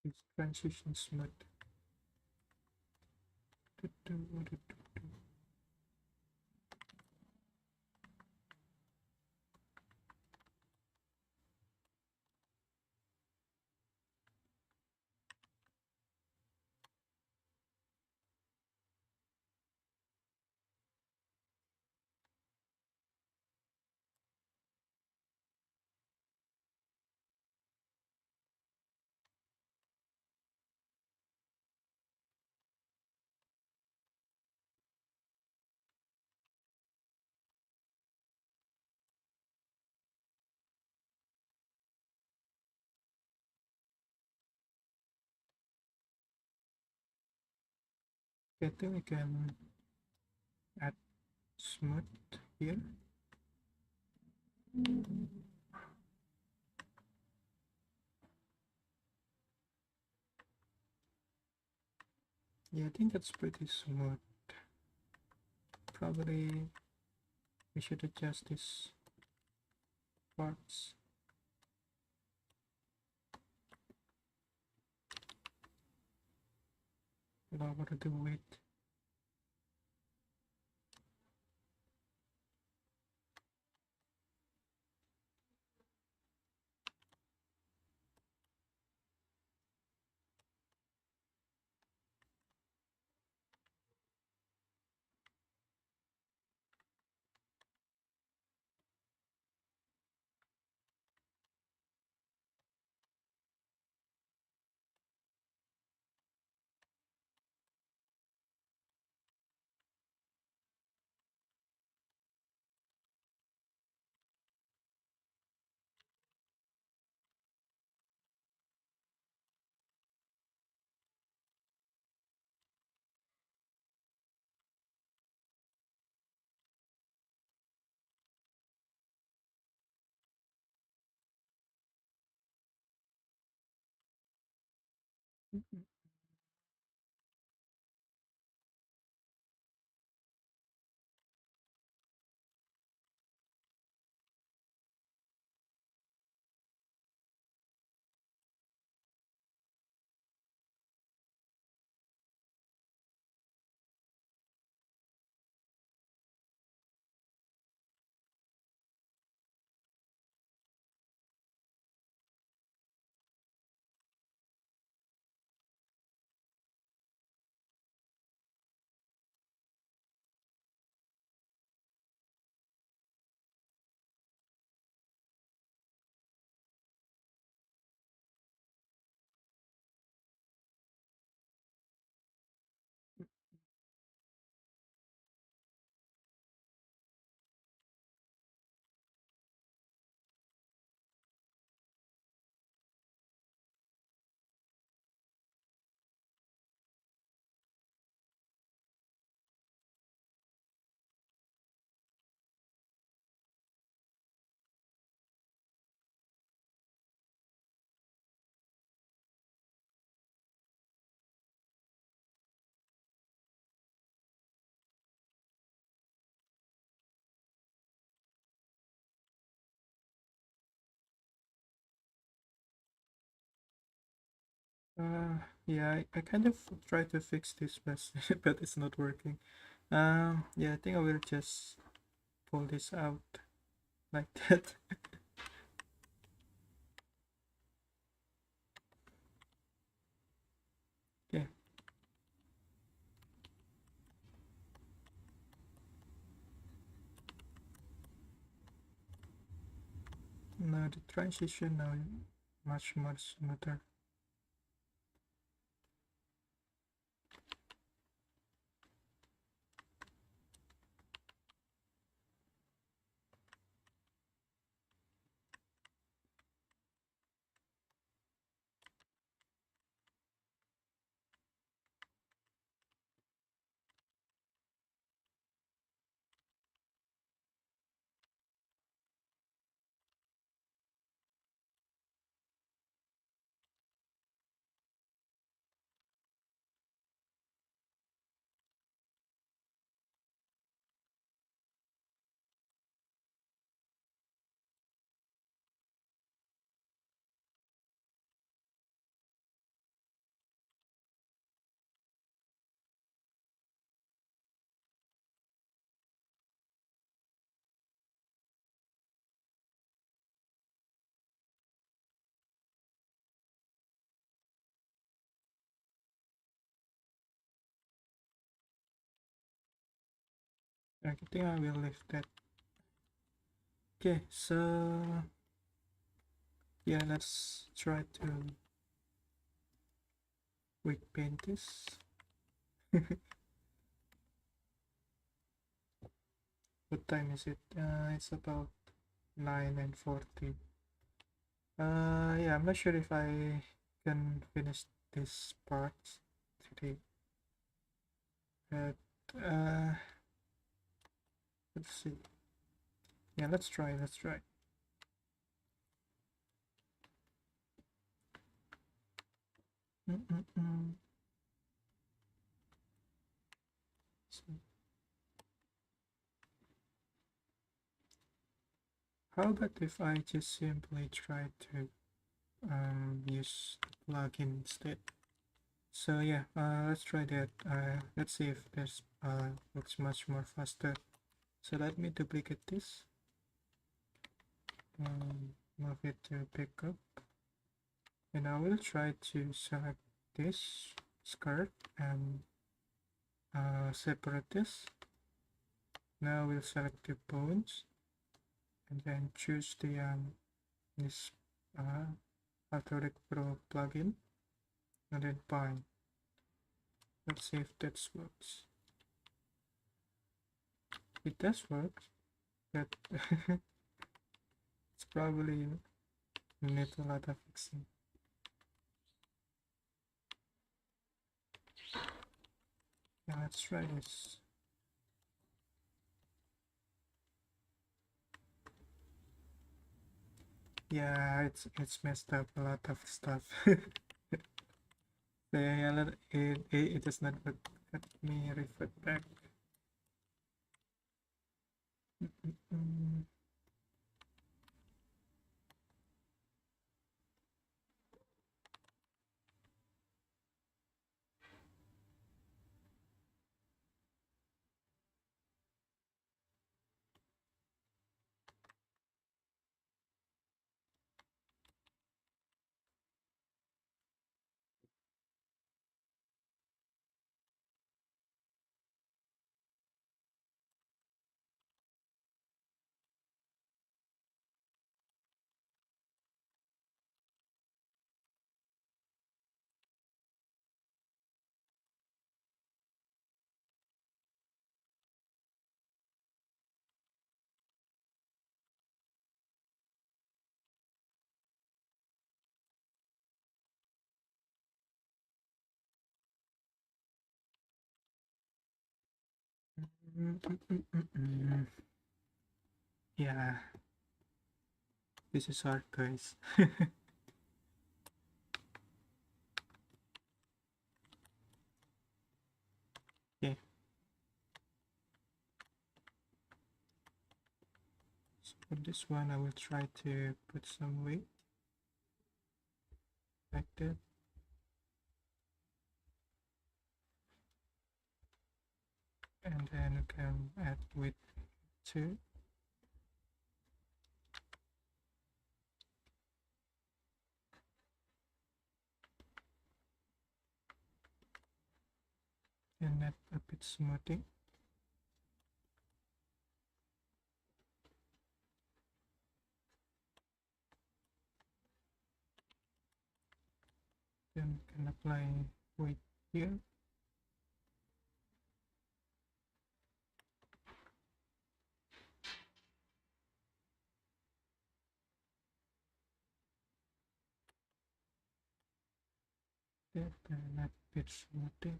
This transition smooth. I think we can add smooth here. Yeah, I think that's pretty smooth. Probably we should adjust these parts. Lower the weight. Yeah, I kind of try to fix this, but but it's not working. Yeah, I think I will just pull this out like that. Okay. Now the transition now much more smoother. I think I will leave that. Okay, so yeah, let's try to quick paint this. What time is it? It's about 9:40. Yeah, I'm not sure if I can finish this part today, but let's see. Yeah, let's try. Let's try. Mm-mm-mm. So, how about if I just simply try to use the plugin instead? So yeah, let's try that. Let's see if this looks much more faster. So let me duplicate this. Move it to pickup, and I will try to select this skirt and separate this. Now we'll select the bones and then choose the this Authoric Pro plugin and then bind. Let's see if that works. It does work, but it's probably need a lot of fixing. Yeah, let's try this. Yeah, it's messed up a lot of stuff. The alert it does not work. Let me revert back. Mm. Yeah, this is hard, guys. Okay, so for this one, I will try to put some weight like that. And then you can add width too. And add a bit smoothing. Then can apply weight here. Then add a bit smoothing.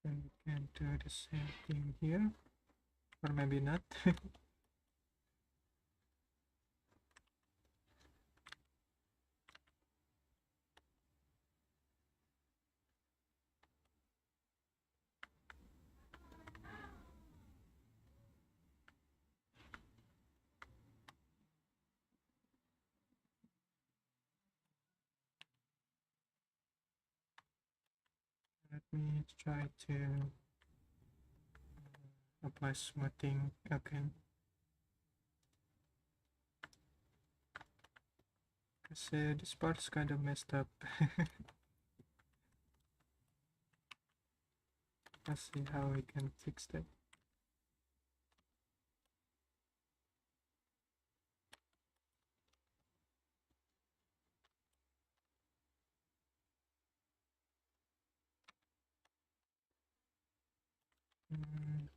Then we can do the same thing here, or maybe not. Let me try to apply smoothing again. Because this part's kind of messed up. Let's see how we can fix that. Mm.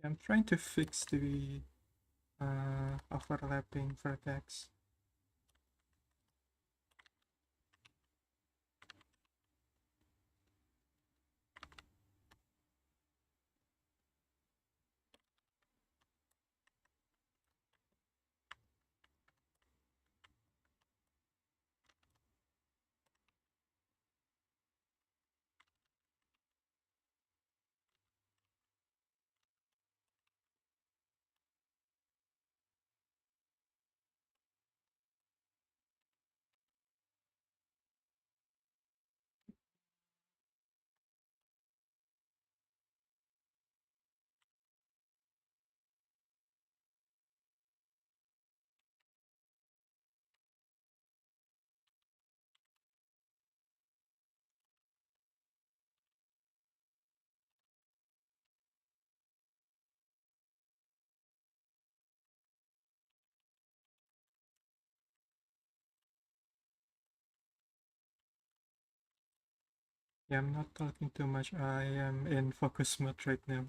I'm trying to fix the overlapping vertex. Yeah, I'm not talking too much. I am in focus mode right now.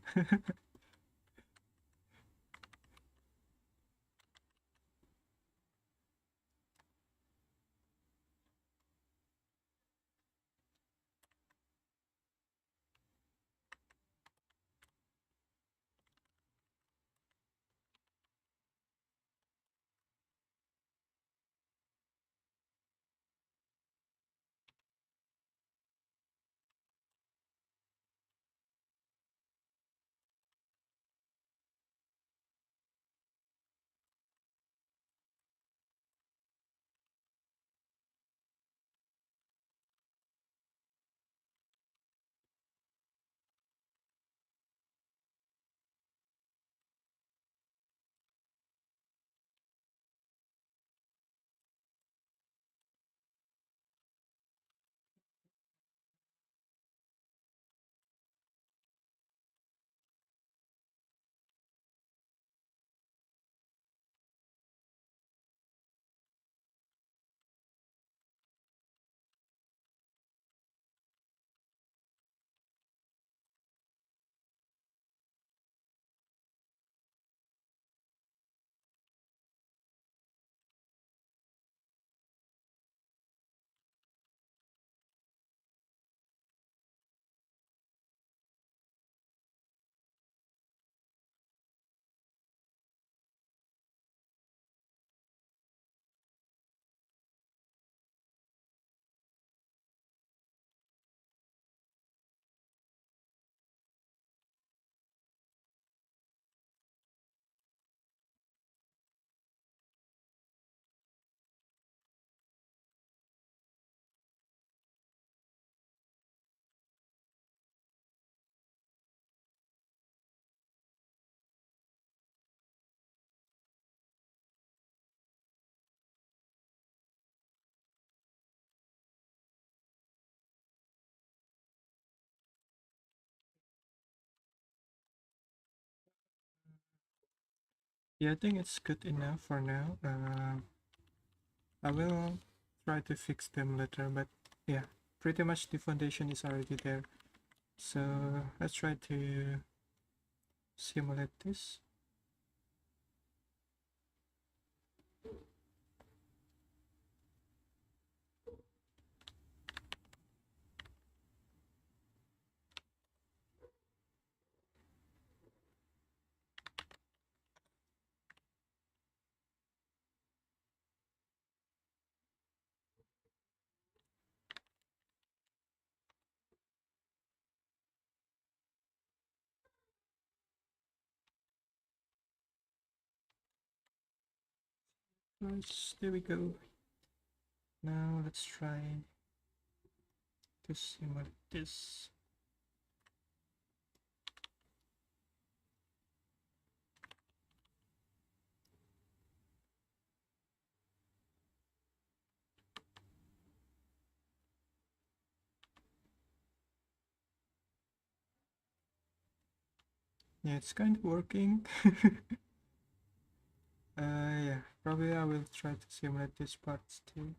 Yeah, I think it's good enough for now. I will try to fix them later, but yeah, pretty much the foundation is already there. So let's try to simulate this. Nice, there we go. Now let's try to simulate this. Yeah, it's kind of working. Yeah, probably I will try to simulate this parts too.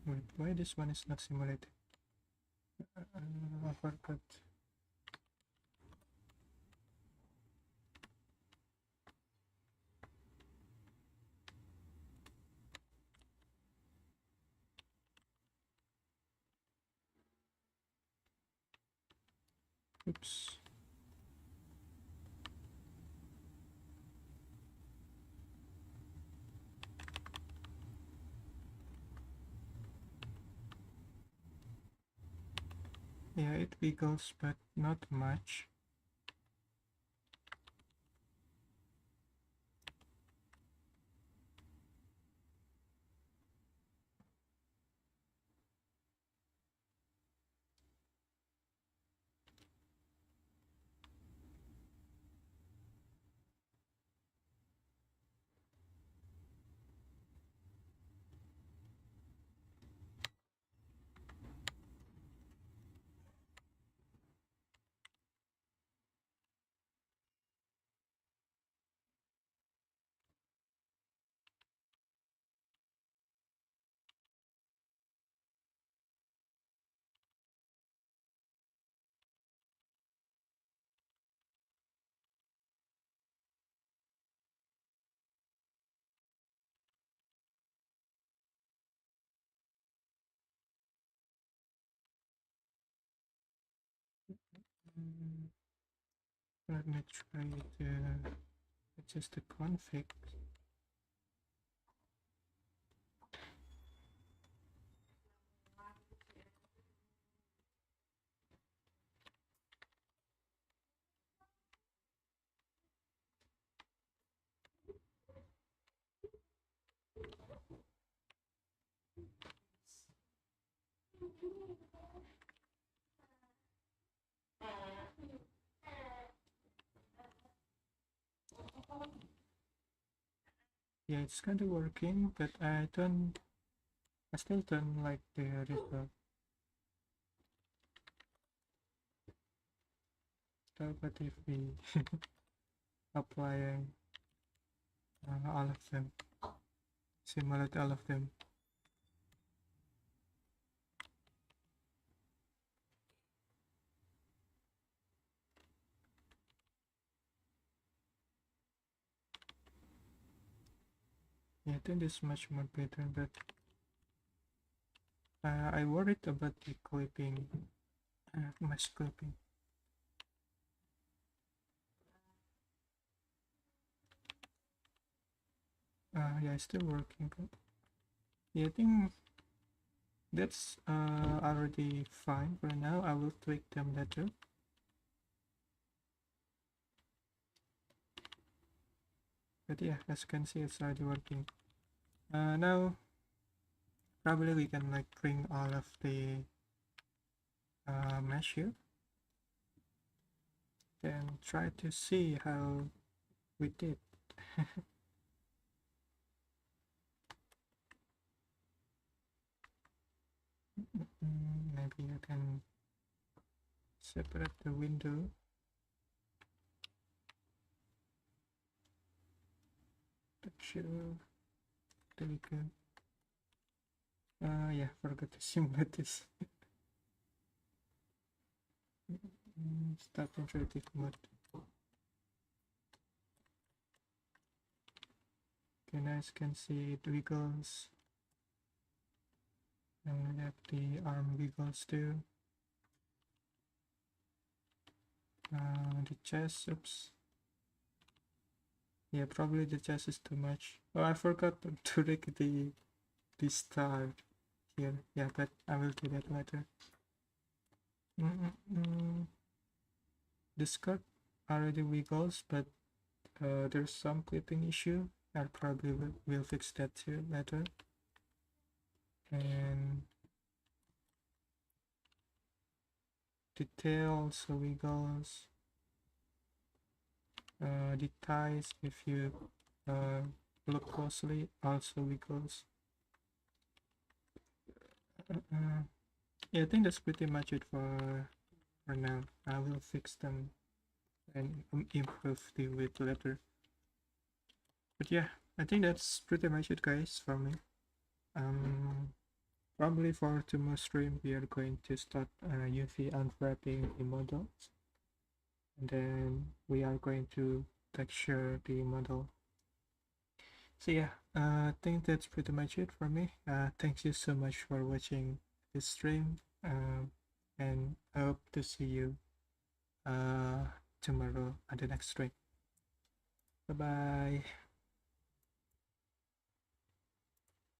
Wait, why this one is not simulated? I forgot. Oops. Yeah, it wiggles, but not much. Mm, Let me try to adjust the config. Yeah, it's kind of working, but I still don't like the result. How about if we apply all of them, simulate all of them? Yeah, I think this is much more better, but I worried about the clipping, mesh clipping. Yeah, it's still working, but yeah, I think that's already fine for now. I will tweak them later. But yeah, as you can see, it's already working. Now probably we can like bring all of the mesh here and try to see how we did. Maybe you can separate the window. Picture. There we go. Yeah, forgot to simulate this. Start interactive mode. Okay, now as you can see it wiggles. And we have the arm wiggles too. The chest, oops. Yeah, probably the chest is too much. Oh, I forgot to rig the star here. Yeah, but I will do that later. The skirt already wiggles, but there's some clipping issue. I probably will fix that too later. And the tail also wiggles. The thighs, if you look closely, also wiggles. Yeah, I think that's pretty much it for now. I will fix them and improve the width later. But yeah, I think that's pretty much it, guys, for me. Probably for tomorrow stream, we are going to start UV unwrapping the models, and then we are going to texture the model. So yeah, I think that's pretty much it for me. Thank you so much for watching this stream, and I hope to see you tomorrow at the next stream. Bye bye.